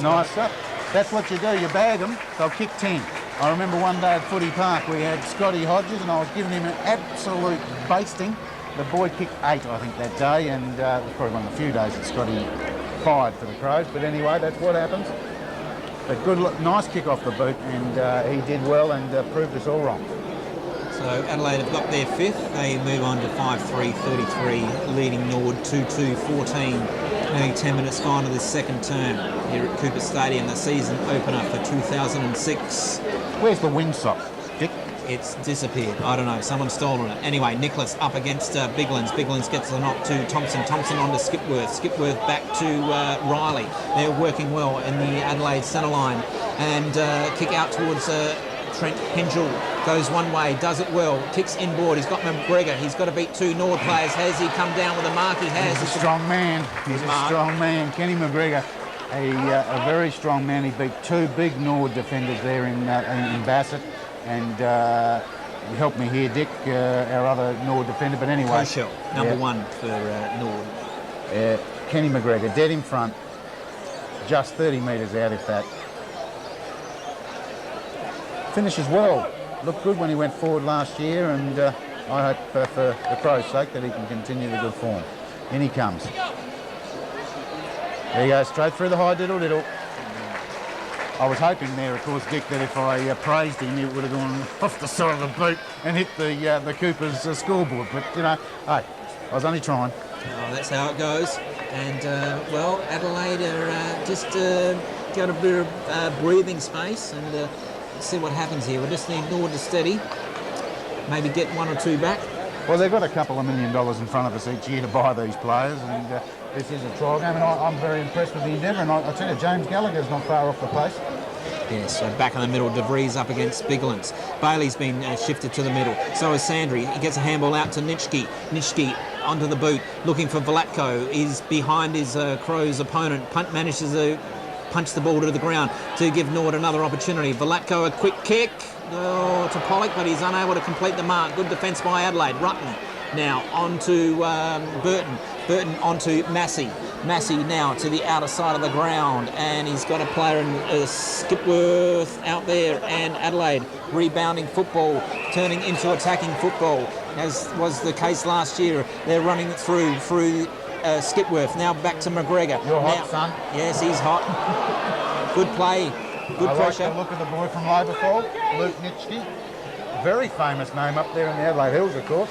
Nice stuff. That's what you do. You bag them, they'll kick 10. I remember one day at Footy Park we had Scotty Hodges and I was giving him an absolute basting. The boy kicked 8, I think, that day, and it was probably one of the few days that Scotty fired for the Crows. But anyway, that's what happens. But good, nice kick off the boot, and he did well and proved us all wrong. So Adelaide have got their fifth. They move on to 5-3-33, leading Norwood 2-2-14. Nearly 10 minutes gone to this second term here at Cooper Stadium, the season opener for 2006. Where's the windsock, Dick? it's disappeared. I don't know, someone's stolen it. Anyway, Nicholas up against Biglands. Biglands gets the knock to Thompson. Thompson on to Skipworth. Skipworth back to Riley. They're working well in the Adelaide centre line. And kick out towards Trent Hengel. Goes one way, does it well, kicks inboard. He's got McGregor. He's got to beat 2 Norwood players. Has he come down with a mark? He has. He's a strong man. He's a strong man. Kenny McGregor, a very strong man. He beat 2 big Norwood defenders there in Bassett. And you helped me here, Dick, our other Norwood defender. But anyway. Koshel, number 1 for Norwood. Kenny McGregor, dead in front. Just 30 metres out, if that. Finishes well. Looked good when he went forward last year, and I hope for the Crows' sake that he can continue the good form. In he comes. There he goes, straight through the high diddle-diddle. I was hoping there, of course, Dick, that if I praised him, it would have gone off the side of the boot and hit the Coopers scoreboard. But, you know, hey, I was only trying. Oh, that's how it goes. And, well, Adelaide are just got a bit of breathing space, and see what happens here. We just need Norwood to steady, maybe get 1 or 2 back. Well, they've got a couple of $1 million in front of us each year to buy these players, and this is a trial game, and I'm very impressed with the endeavour. And I tell you, James Gallagher's not far off the pace. Yes, so back in the middle, De Vries up against Biglands. Bailey's been shifted to the middle. So is Sandry. He gets a handball out to Nitschke. Nitschke onto the boot, looking for Vlatko. He's behind his Crows opponent. Punt manages to punch the ball to the ground to give Norwood another opportunity. Vlatko, a quick kick to Pollock, but he's unable to complete the mark. Good defence by Adelaide. Rutten now on to Burton. Burton on to Massey. Massey now to the outer side of the ground, and he's got a player in Skipworth out there, and Adelaide rebounding football, turning into attacking football, as was the case last year. They're running it through Skipworth. Now back to McGregor. You're hot, son. Yes, he's hot. Good play. Good pressure. I like the look of the boy from Labourfall, Luke Nitschke. Very famous name up there in the Adelaide Hills, of course.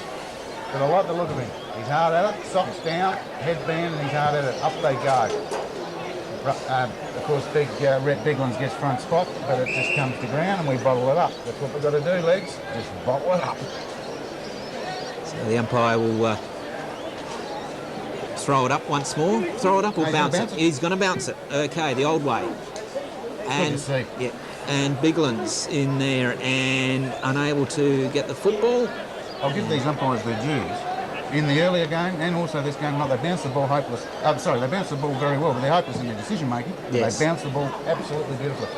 But I like the look of him. He's hard at it, socks down, headband, and he's hard at it. Up they go. Of course, big Red Biglands gets front spot, but it just comes to ground and we bottle it up. That's what we've got to do, Legs. Just bottle it up. So the umpire will throw it up once more. Throw it up or bounce it? He's going to bounce it. Okay, the old way. And yeah, and Biglands in there and unable to get the football. I'll give these umpires their dues. In the earlier game and also this game, they bounced the ball hopeless. They bounced the ball very well, but they're hopeless in their decision making. Yes. They bounced the ball absolutely beautifully.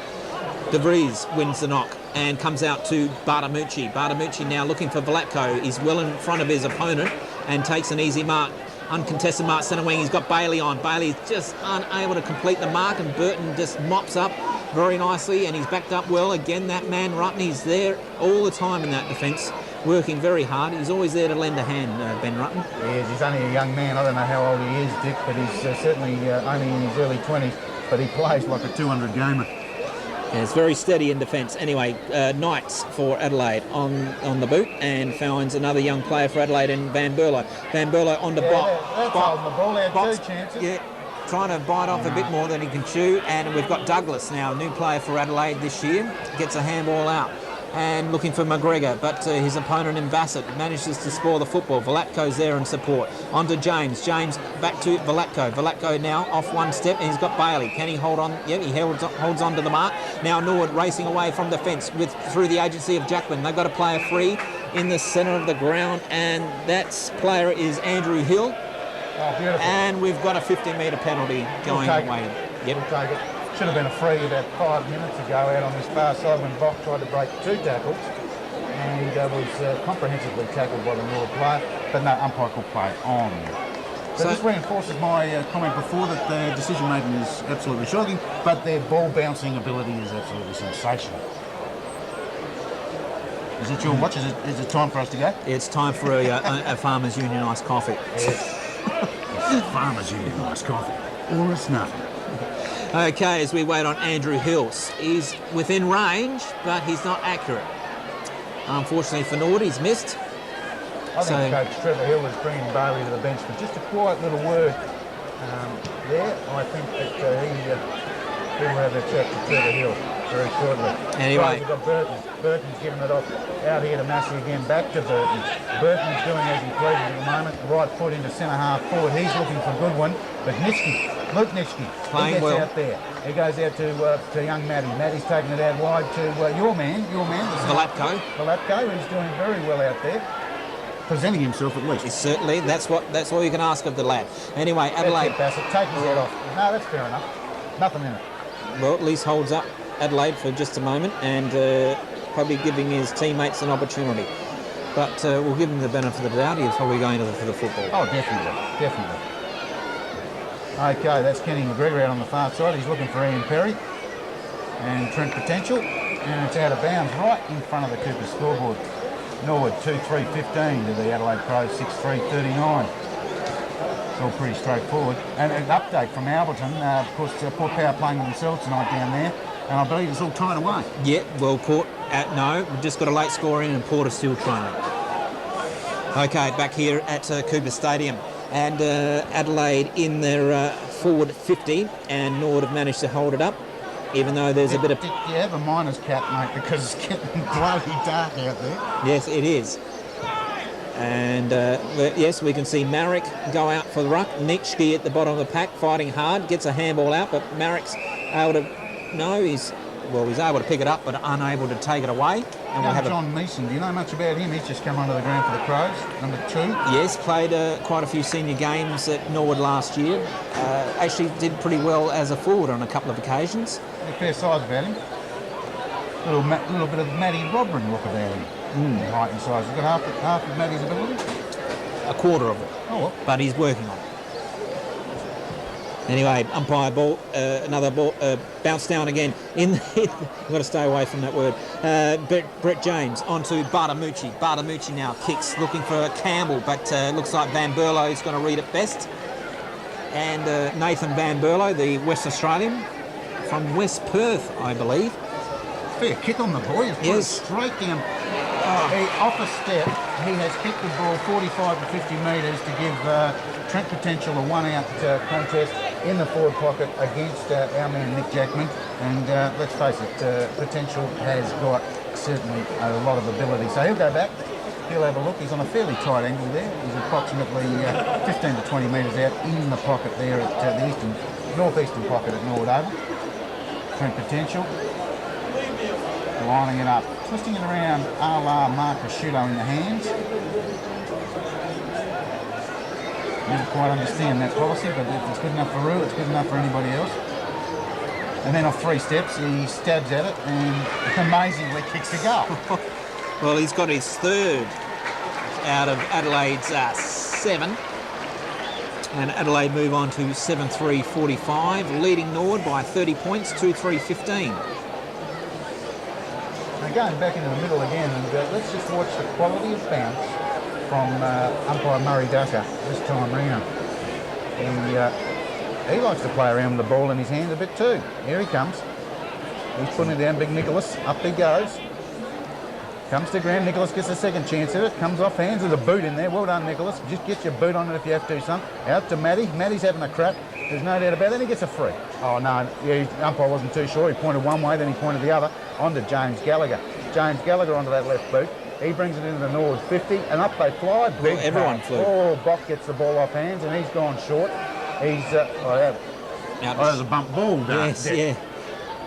De Vries wins the knock and comes out to Bartamucci. Bartamucci now looking for Vlatko. He's well in front of his opponent and takes an easy mark. Uncontested mark centre wing. He's got Bailey on. Bailey's just unable to complete the mark, and Burton just mops up very nicely, and he's backed up well. Again, that man Rutten, he's there all the time in that defence, working very hard. He's always there to lend a hand, Ben Rutten. Yes, he's only a young man. I don't know how old he is, Dick, but he's certainly only in his early 20s, but he plays like a 200 gamer. Yeah, it's very steady in defence. Anyway, Knights for Adelaide on the boot, and finds another young player for Adelaide in Van Berlo. Van Berlo on the box. That's holding the ball. He had 2 chances. Yeah, trying to bite off a bit more than he can chew, and we've got Douglas now, new player for Adelaide this year, gets a handball out. And looking for McGregor, but his opponent in Bassett manages to spoil the football. Vlatko's there in support. On to James. James back to Vlatko. Vlatko now off one step, and he's got Bailey. Can he hold on? Yeah, he holds on to the mark. Now Norwood racing away from defence through the agency of Jacqueline. They've got a player free in the centre of the ground, and that player is Andrew Hill. Oh, beautiful. And we've got a 50-metre penalty going away. Yep. We'll take it. Should have been a free about 5 minutes ago out on this far side when Bock tried to break 2 tackles and was comprehensively tackled by the Norwood player, but no, umpire could play on. So this reinforces my comment before that their decision making is absolutely shocking, but their ball bouncing ability is absolutely sensational. Is it your watch? Is it time for us to go? It's time for a Farmers Union iced coffee. Yes. Farmers Union iced coffee. Or it's nothing. Okay, as we wait on Andrew Hills. He's within range, but he's not accurate. Unfortunately for Norwood, he's missed. I think Coach Trevor Hill is bringing Bailey to the bench for just a quiet little word there. I think that People have their check to Trevor Hill very shortly. Anyway. We've got Burton. Burton's giving it off out here to Massey again, back to Burton. Burton's doing as he pleases at the moment. Right foot into centre half forward. He's looking for a good one. But Luke Nitschke, he gets well. out there. He goes out to young Matty. Matty's taking it out wide to your man, Valapko. Valapko, who's doing very well out there. Presenting himself at least. Certainly, that's all you can ask of the lad. Anyway, Adelaide. Bassett, take his head off. No, that's fair enough. Nothing in it. Well, at least holds up Adelaide for just a moment and probably giving his teammates an opportunity. But we'll give him the benefit of the doubt. He's probably going for the football. Oh, definitely. Okay, that's Kenny McGregor out on the far side. He's looking for Ian Perry and Trent Potential. And it's out of bounds right in front of the Cooper scoreboard. Norwood 2-3-15 to the Adelaide Crows 6-3-39. It's all pretty straightforward. And an update from Albertson. Of course, Port Power playing with themselves tonight down there. And I believe it's all tied away. Yeah, well caught. No, we've just got a late score in and Port are still trailing. Okay, back here at Cooper Stadium. And Adelaide in their forward 50 and Norwood have managed to hold it up. Even though there's a bit of... You have a miner's cap, mate, because it's getting bloody dark out there. Yes, it is. And yes, we can see Marek go out for the ruck. Nitschke at the bottom of the pack, fighting hard, gets a handball out, but Marek's able to... No, he's able to pick it up, but unable to take it away. And we'll have John Meeson, do you know much about him? He's just come onto the ground for the Crows, number 2. Yes, played quite a few senior games at Norwood last year. Actually did pretty well as a forward on a couple of occasions. A fair size about him. Little bit of Matty Robrin look about him. Height and size. He's got half of Matty's ability. A quarter of it. Oh, well. But he's working on it. Anyway, umpire ball, another ball, bounce down again. We've got to stay away from that word. Brett James onto Bartamucci. Bartamucci now kicks, looking for Campbell, but looks like Van Berlo is going to read it best. And Nathan Van Berlo, the West Australian, from West Perth, I believe. Fair kick on the boy. He's put it straight down. Off a step, he has kicked the ball 45 to 50 metres to give Trent Potential a one-out contest in the forward pocket against our man Nick Jackman. And let's face it, Potential has got certainly a lot of ability. So he'll go back, he'll have a look. He's on a fairly tight angle there. He's approximately 15 to 20 metres out in the pocket there at the northeastern pocket at Norwood Oval. Trent Potential. Lining it up, twisting it around a la Mark Prosciutto in the hands. Never quite understand that policy, but if it's good enough for Roo, it's good enough for anybody else. And then off 3 steps, he stabs at it and amazingly kicks a goal. Well, he's got his third out of Adelaide's 7. And Adelaide move on to 7-3-45, leading Norwood by 30 points, 2-3-15. Going back into the middle again, and let's just watch the quality of bounce from umpire Murray Ducker this time round. He likes to play around with the ball in his hands a bit too. Here he comes. He's putting it down, big Nicholas. Up he goes. Comes to ground. Nicholas gets a second chance at it. Comes off hands with a boot in there. Well done, Nicholas. Just get your boot on it if you have to, son. Out to Matty. Matty's having a crap. There's no doubt about it. Then he gets a free. Oh, no. Yeah, the umpire wasn't too sure. He pointed one way, then he pointed the other. On to James Gallagher. James Gallagher onto that left boot. He brings it into the Norwood 50, and up they fly. Big everyone flew. Oh, Bock gets the ball off hands, and he's gone short. He's... there's a bump ball. Yes, yeah.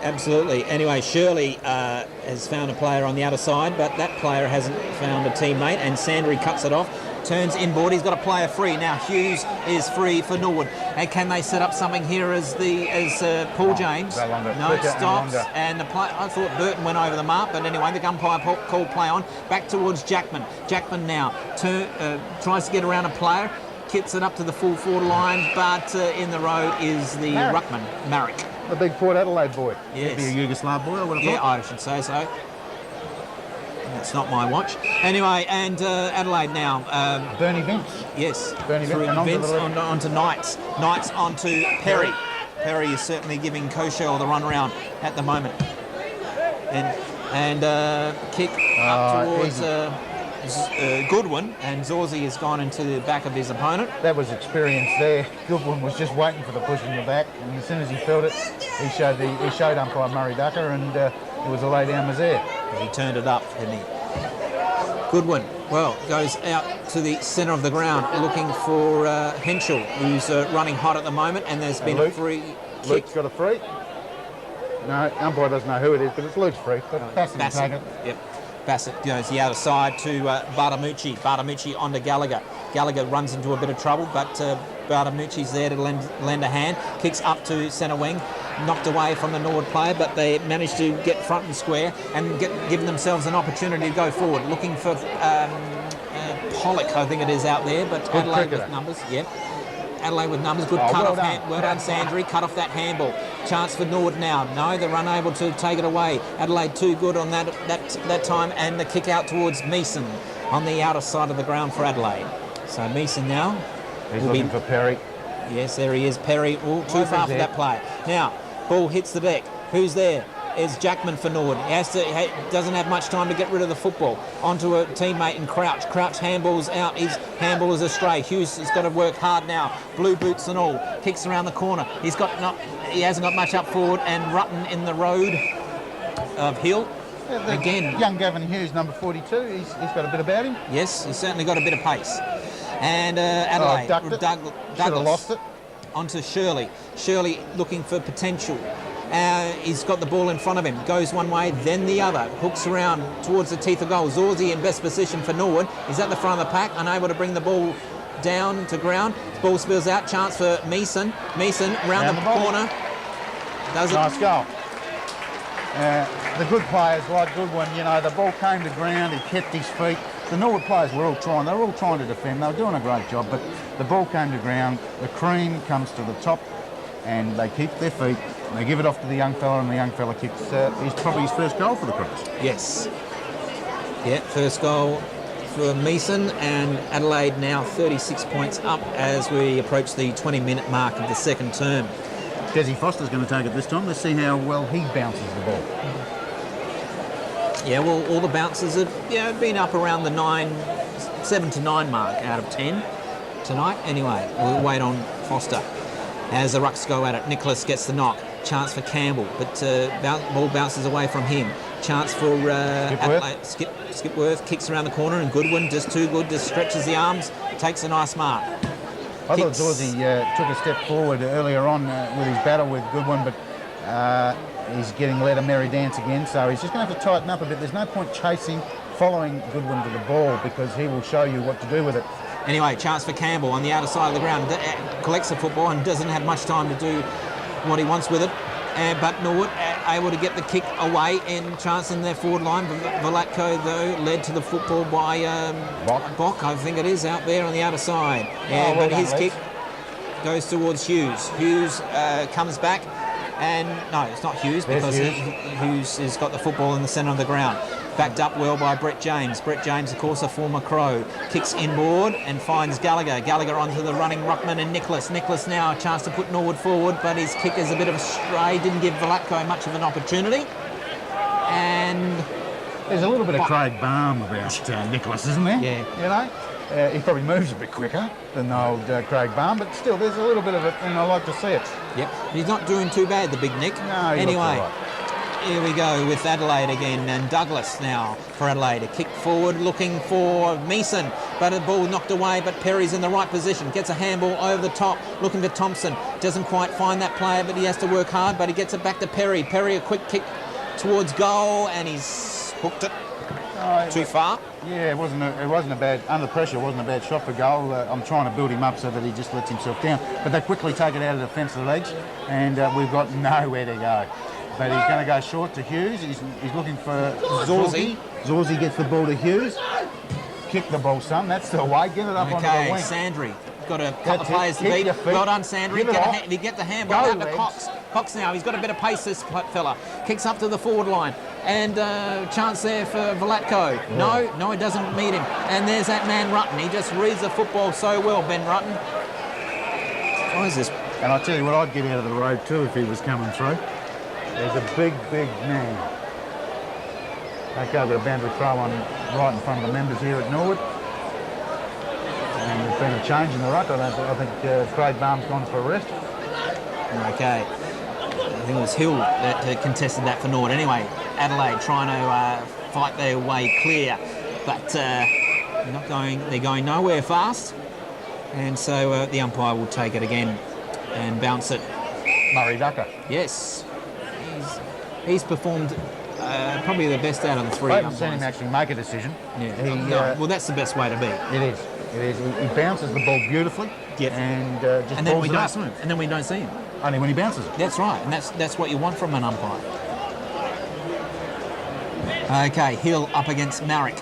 Absolutely. Anyway, Shirley has found a player on the other side, but that player hasn't found a teammate, and Sandry cuts it off. Turns inboard. He's got a player free. Now Hughes is free for Norwood. And can they set up something here as Paul James? No, it stops. And the play, I thought Burton went over the mark, but anyway, the umpire called play on. Back towards Jackman. Jackman now tries to get around a player, kits it up to the full forward line, but in the road is the ruckman, Marek. The big Port Adelaide boy. Yes. Be a Yugoslav boy, I would have thought. Yeah, I should say so. It's not my watch. Anyway, and Adelaide now. Bernie Vince. Yes. Bernie through Vince onto Knights. Knights onto Perry. Perry is certainly giving Koshel the run around at the moment. And kick up towards Goodwin, and Zorzi has gone into the back of his opponent. That was experience there. Goodwin was just waiting for the push in the back, and as soon as he felt it, he showed umpire Murray Ducker, and it was a lay down was there. He turned it up, didn't he? Goodwin, well, goes out to the centre of the ground looking for Henschel, who's running hot at the moment, and there's been a free kick. Luke's got a free. No, umpire doesn't know who it is, but it's Luke's free. But Bassett can take it. Yep. Bassett goes the other side to Bartamucci. Bartamucci onto Gallagher. Gallagher runs into a bit of trouble, but Bartamucci's there to lend a hand. Kicks up to centre wing. Knocked away from the Norwood player, but they managed to get front and square and give themselves an opportunity to go forward. Looking for Pollock, I think it is, out there, but Good Adelaide cricketer. with numbers. Yep. Adelaide with numbers. Good cut off hand. Well done, Sandry. Cut off that handball. Chance for Norwood now. No, they're unable to take it away. Adelaide too good on that time, and the kick out towards Meeson on the outer side of the ground for Adelaide. So Meeson now. He's looking for Perry. Yes, there he is. Perry. Oh, too far for that play. Now, ball hits the deck. Who's there? Is Jackman for Norwood. He doesn't have much time to get rid of the football. Onto a teammate in Crouch. Crouch handballs out. His handball is astray. Hughes has got to work hard now. Blue boots and all. Kicks around the corner. He hasn't got much up forward, and Rutten in the road of Hill. Yeah, again. Young Gavin Hughes, number 42. He's got a bit about him. Yes, he's certainly got a bit of pace. And Adelaide. Should have lost it. Onto Shirley. Shirley looking for potential. He's got the ball in front of him. Goes one way, then the other. Hooks around towards the teeth of goal. Zorzi in best position for Norwood. He's at the front of the pack, unable to bring the ball down to ground. Ball spills out. Chance for Meeson. Meeson round the corner. Does it? Nice goal. The good players like Goodwin, the ball came to ground. He kept his feet. The Norwood players were all trying. They were all trying to defend. They were doing a great job, but the ball came to ground. The cream comes to the top, and they keep their feet. They give it off to the young fella, and the young fella kicks. He's probably his first goal for the Crows. Yes. Yeah, first goal for Meeson, and Adelaide now 36 points up as we approach the 20-minute mark of the second term. Desi Foster's going to take it this time. Let's see how well he bounces the ball. Yeah, well, all the bounces have been up around the 7 to 9 mark out of 10 tonight. Anyway, we'll wait on Foster. As the Rucks go at it, Nicholas gets the knock. Chance for Campbell, but ball bounces away from him. Chance for Skipworth. Kicks around the corner, and Goodwin, just too good, just stretches the arms, takes a nice mark. I thought Zorzi took a step forward earlier on with his battle with Goodwin, but he's getting led a merry dance again, so he's just going to have to tighten up a bit. There's no point following Goodwin to the ball, because he will show you what to do with it. Anyway, chance for Campbell on the outer side of the ground. Collects the football and doesn't have much time to do what he wants with it. But Norwood able to get the kick away, and chance in their forward line. Velatko, though, led to the football by Bock, I think it is, out there on the outer side. But his kick goes towards Hughes. Hughes comes back, and no, it's not Hughes, because Hughes has got the football in the centre of the ground. Backed up well by Brett James. Brett James, of course, a former Crow. Kicks inboard and finds Gallagher. Gallagher onto the running ruckman and Nicholas. Nicholas now a chance to put Norwood forward, but his kick is a bit of a stray. Didn't give Velatko much of an opportunity. And there's a little bit of Craig Balm about Nicholas, isn't there? Yeah. He probably moves a bit quicker than old Craig Balm, but still, there's a little bit of it, and I like to see it. Yep. He's not doing too bad, the big Nick. No, he anyway. looks all right. Here we go with Adelaide again, and Douglas now for Adelaide. A kick forward looking for Meeson, but a ball knocked away, but Perry's in the right position. Gets a handball over the top, looking for Thompson. Doesn't quite find that player, but he has to work hard, but he gets it back to Perry. Perry, a quick kick towards goal, and he's hooked it too far. Yeah, it wasn't a bad, under pressure, it wasn't a bad shot for goal. I'm trying to build him up so that he just lets himself down. But they quickly take it out of the defensive legs, and we've got nowhere to go. But he's going to go short to Hughes. He's looking for Zorzi. Zorzi gets the ball to Hughes. Kick the ball, son. That's the way. Get it up onto the wing. Sandry. Got a couple of players to beat. Well done, Sandry. He get the handball out to Cox. Cox now. He's got a bit of pace, this fella. Kicks up to the forward line. And chance there for Velatko. Yeah. No, it doesn't meet him. And there's that man, Rutten. He just reads the football so well, Ben Rutten. What is this? And I'll tell you what, I'd get out of the road too if he was coming through. There's a big man. Okay, we've got a boundary throw on right in front of the members here at Norwood. And there's been a change in the ruck. I think Craig Barnes gone for a rest. Okay. I think it was Hill that contested that for Norwood. Anyway, Adelaide trying to fight their way clear, but they're going nowhere fast. And so the umpire will take it again and bounce it. Murray Ducker. Yes. He's performed probably the best out of the three. I haven't seen him actually make a decision. Yeah. Well, that's the best way to be. It is. He bounces the ball beautifully. Yep. And just and then balls we it don't up. see him. And then we don't see him. Only when he bounces it. That's right, and that's what you want from an umpire. Okay, Hill up against Marrick.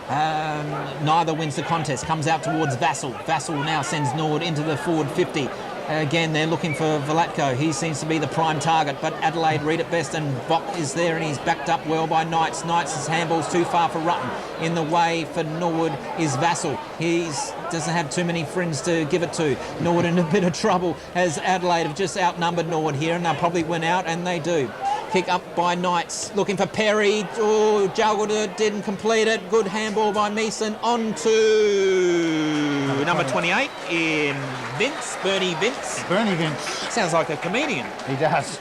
Neither wins the contest. Comes out towards Vassell. Vassell now sends Norwood into the forward 50. Again, they're looking for Velatko. He seems to be the prime target, but Adelaide read it best, and Bock is there, and he's backed up well by Knights. Knights' handball's too far for Rutten. In the way for Norwood is Vassell. He doesn't have too many friends to give it to. Norwood in a bit of trouble, as Adelaide have just outnumbered Norwood here, and they'll probably win out, and they do. Kick up by Knights, looking for Perry. Oh, juggled it, didn't complete it. Good handball by Meeson. On to number 28 in Vince, Bernie Vince. Bernie Vince. Sounds like a comedian. He does.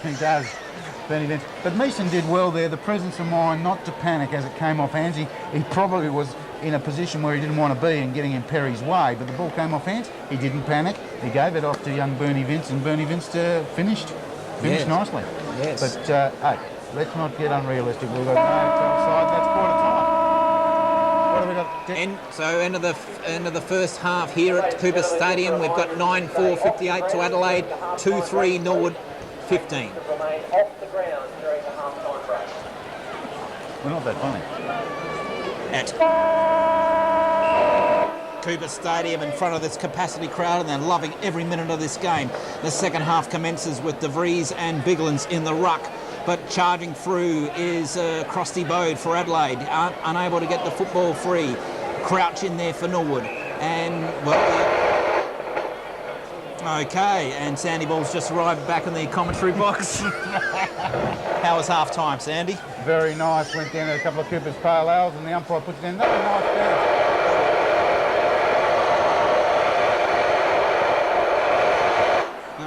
Bernie Vince. But Meeson did well there. The presence of mind not to panic as it came off hands. He probably was in a position where he didn't want to be and getting in Perry's way, but the ball came off hands. He didn't panic. He gave it off to young Bernie Vince, and Bernie Vince finished nicely. Yes. But, hey, let's not get unrealistic. We've got no outside. That's quarter time. What have we got? So end of the first half here at Cooper Stadium. We've got 9-4-58 to Adelaide, 2-3 Norwood, 15. We're not that funny. At Cooper Stadium in front of this capacity crowd, and they're loving every minute of this game. The second half commences with De Vries and Biglands in the ruck, but charging through is Crosty Bode for Adelaide, unable to get the football free. Crouch in there for Norwood, and okay, and Sandy Ball's just arrived back in the commentary box. How was half time, Sandy? Very nice. Went down to a couple of Cooper's pale ales, and the umpire puts it in. That was a nice ball.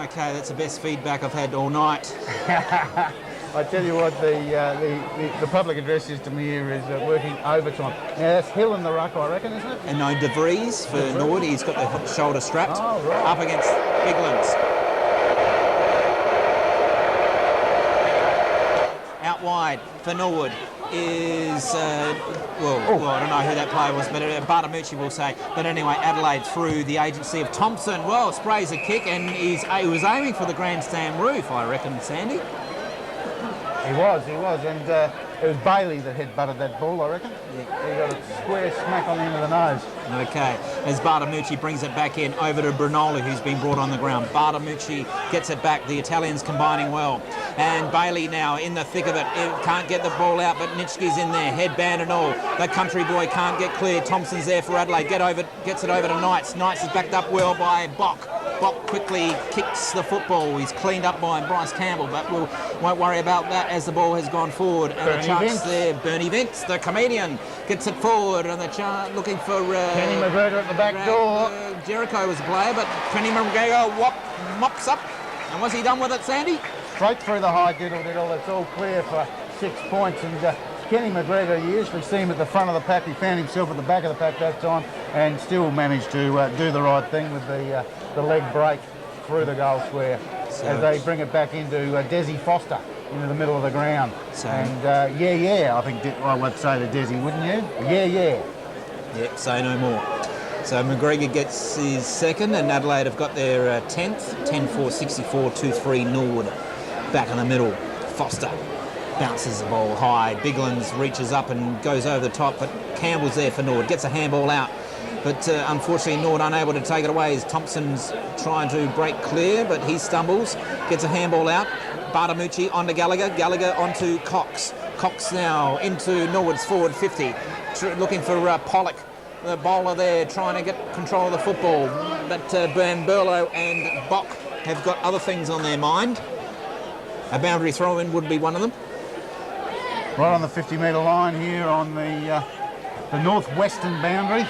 Okay, that's the best feedback I've had all night. I tell you what, the public address system here is working overtime. Now that's Hill in the ruck, I reckon, isn't it? And no De Vries for Norwood. He's got the shoulder strapped. Oh, right. Up against Biglands. Out wide for Norwood is, I don't know who that player was, but Bartamucci will say. But anyway, Adelaide through the agency of Thompson. Well, sprays a kick, and he was aiming for the grandstand roof, I reckon, Sandy. He was, and it was Bailey that headbutted that ball, I reckon. Yeah. He got a square smack on the end of the nose. Okay, as Bartamucci brings it back in, over to Brunoli, who's been brought on the ground. Bartamucci gets it back, the Italians combining well. And Bailey now in the thick of it, can't get the ball out, but Nitschke's in there, headband and all. The country boy can't get clear. Thompson's there for Adelaide, gets it over to Knights. Knights is backed up well by Bock. Bock quickly kicks the football. He's cleaned up by Bryce Campbell, but we won't worry about that as the ball has gone forward. And the chance there, Bernie Vince, the comedian, gets it forward, and the chance looking for Kenny McGregor at the back door. Jericho was a player, but Kenny McGregor mops up. And was he done with it, Sandy? Straight through the high diddle. It's all clear for 6 points. And Kenny McGregor, you usually see him at the front of the pack. He found himself at the back of the pack that time and still managed to do the right thing with the leg break through the goal square as they bring it back into Desi Foster into the middle of the ground. And I think I would say to Desi, wouldn't you? Yeah. Yep, say no more. So McGregor gets his second, and Adelaide have got their 10th, 10-4-64, 2-3 Norwood. Back in the middle, Foster bounces the ball high. Biglands reaches up and goes over the top, but Campbell's there for Norwood, gets a handball out. But unfortunately, Norwood unable to take it away as Thompson's trying to break clear, but he stumbles, gets a handball out. Bartamucci onto Gallagher, Gallagher onto Cox. Cox now into Norwood's forward 50, looking for Pollock. The bowler there trying to get control of the football, but Bamberlo and Bock have got other things on their mind. A boundary throw-in would be one of them. Right on the 50-metre line here on the northwestern boundary.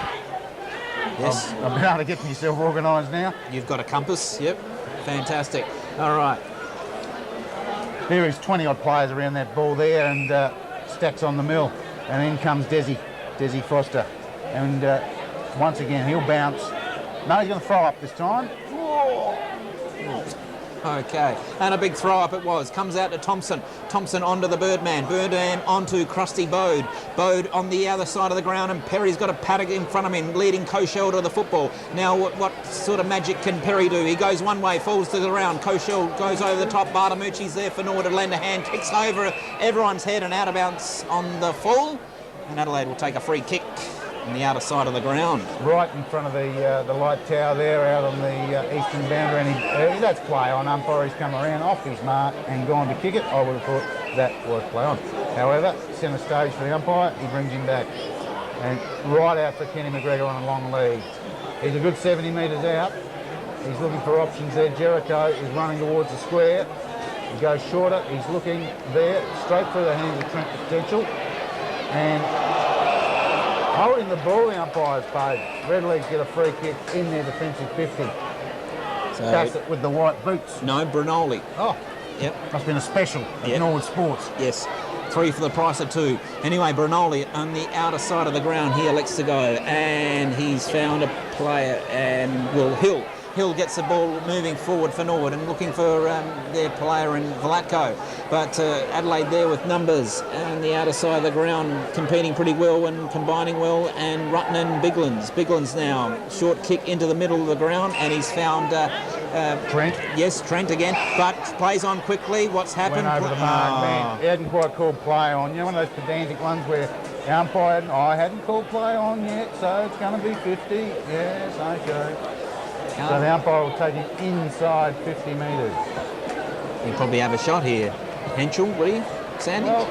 Yes. I've been able to get myself organised now. You've got a compass. Yep. Fantastic. All right. There is 20-odd players around that ball there, and stacks on the mill. And in comes Desi Foster. And once again, he'll bounce. No, he's going to throw up this time. Okay, and a big throw up it was. Comes out to Thompson. Thompson onto the Birdman. Birdman onto Krusty Bode. Bode on the other side of the ground, and Perry's got a paddock in front of him, leading Koshel to the football. Now, what sort of magic can Perry do? He goes one way, falls to the ground. Koshel goes over the top. Bartamucci's there for Norwood to lend a hand. Kicks over everyone's head and out of bounds on the full. And Adelaide will take a free kick on the outer side of the ground. Right in front of the light tower there, out on the eastern boundary, and that's play on. Umpire's come around off his mark and gone to kick it. I would have thought that was play on. However, centre stage for the umpire, he brings him back. And right out for Kenny McGregor on a long lead. He's a good 70 metres out. He's looking for options there. Jericho is running towards the square. He goes shorter. He's looking there, straight through the hands of Trent Potential. And holding the ball, the umpire's paid. Redlegs get a free kick in their defensive 50. So Bassett with the white boots. No, Brunoli. Oh, yep. Must have been a special at Norwood Sports. Yes, 3 for the price of 2. Anyway, Brunoli on the outer side of the ground, he elects to go, and he's found a player, and Hill gets the ball moving forward for Norwood and looking for their player in Vlatko. But Adelaide there with numbers on the outer side of the ground, competing pretty well and combining well, and Rutten and Biglands. Biglands now, short kick into the middle of the ground, and he's found Trent. Yes, Trent again, but plays on quickly. What's happened? Went over the mark, man. He hadn't quite called play on. You know, one of those pedantic ones where the umpire hadn't called play on yet, so it's going to be 50. Yes, okay. So the umpire will take him inside 50 metres. He'll probably have a shot here. Henschel, would he, Sandy? Well,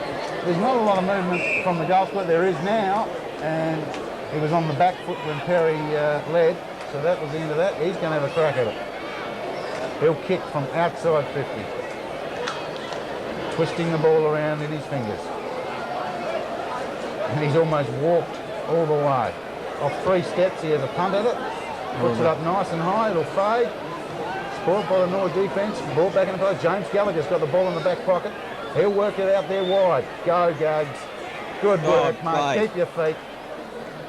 there's not a lot of movement from the goal split. There is now, and he was on the back foot when Perry led, so that was the end of that. He's going to have a crack at it. He'll kick from outside 50. Twisting the ball around in his fingers. And he's almost walked all the way. Off 3 steps, he has a punt at it. Puts it up nice and high, it'll fade. Spoiled by the Norwood defence, ball back in the play. James Gallagher's got the ball in the back pocket. He'll work it out there wide. Go, Gags. Good work, mate. Keep your feet.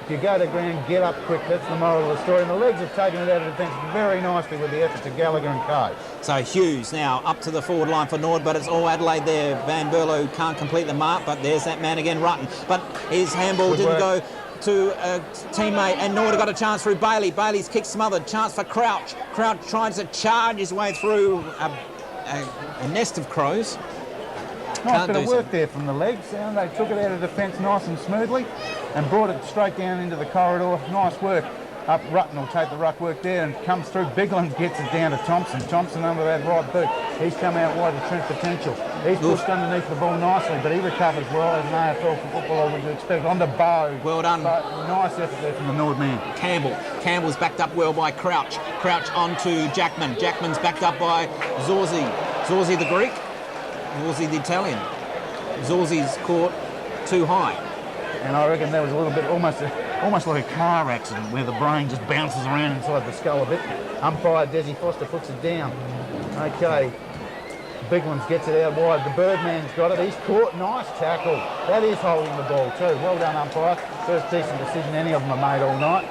If you go to ground, get up quick. That's the moral of the story. And the legs have taken it out of defence very nicely with the efforts of Gallagher and Co. So Hughes now up to the forward line for Norwood, but it's all Adelaide there. Van Berlo can't complete the mark, but there's that man again, Rutten. But his handball didn't go to a teammate, and Norwood got a chance through Bailey. Bailey's kick smothered. Chance for Crouch. Crouch tries to charge his way through a nest of crows. Nice bit of work there from the legs. They took it out of defence nice and smoothly and brought it straight down into the corridor. Nice work. Up Rutten will take the ruck work there and comes through. Biglands gets it down to Thompson. Thompson under that right boot. He's come out wide to Trent Potential. He's pushed underneath the ball nicely, but he recovers well as an AFL footballer would expect. On to Bow. Well done. Nice effort there from the Norwood man. Campbell's backed up well by Crouch. Crouch onto Jackman. Jackman's backed up by Zorzi. Zorzi the Greek. Zorzi the Italian. Zorzi's caught too high. And I reckon that was a little bit almost like a car accident where the brain just bounces around inside the skull a bit. Umpire Desi Foster puts it down. Okay, Biglands gets it out wide. The Birdman's got it. He's caught. Nice tackle. That is holding the ball too. Well done, umpire. First decent decision any of them have made all night.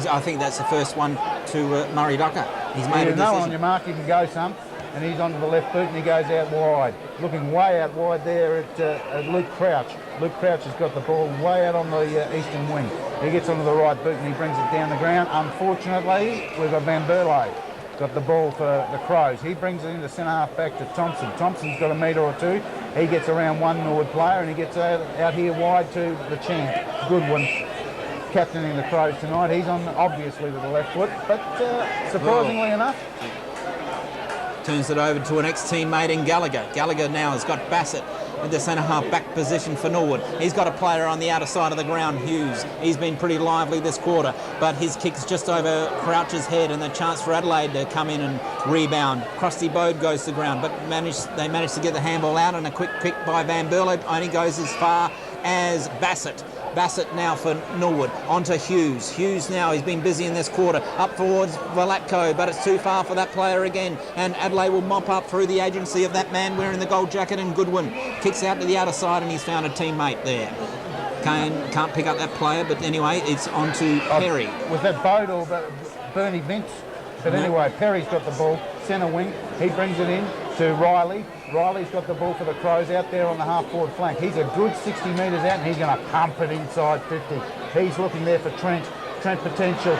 I think that's the first one to Murray Ducker. He's made a decision. No one on your mark, you can go some. And he's onto the left boot and he goes out wide. Looking way out wide there at Luke Crouch. Luke Crouch has got the ball way out on the eastern wing. He gets onto the right boot and he brings it down the ground. Unfortunately, we've got Van Berlo. Got the ball for the Crows. He brings it into centre half back to Thompson. Thompson's got a metre or two. He gets around one Norwood player and he gets out here wide to the champ. Goodwin, captaining the Crows tonight. He's on obviously with the left foot, but surprisingly enough, turns it over to an ex-teammate in Gallagher. Gallagher now has got Bassett. in the centre-half back position for Norwood. He's got a player on the outer side of the ground, Hughes. He's been pretty lively this quarter, but his kick's just over Crouch's head, and the chance for Adelaide to come in and rebound. Crusty Bode goes to the ground, but they managed to get the handball out, and a quick pick by Van Berlo only goes as far as Bassett. Bassett now for Norwood, onto Hughes. Hughes now, he's been busy in this quarter, up towards Velatko, but it's too far for that player again, and Adelaide will mop up through the agency of that man wearing the gold jacket, and Goodwin kicks out to the outer side, and he's found a teammate there. Kane can't pick up that player, but anyway, it's on to Perry. Was that Bode or Bernie Vince? But anyway, Perry's got the ball, centre wing, he brings it in to Riley. Riley's got the ball for the Crows out there on the half-forward flank. He's a good 60 metres out, and he's going to pump it inside 50. He's looking there for Trent. Trent potential.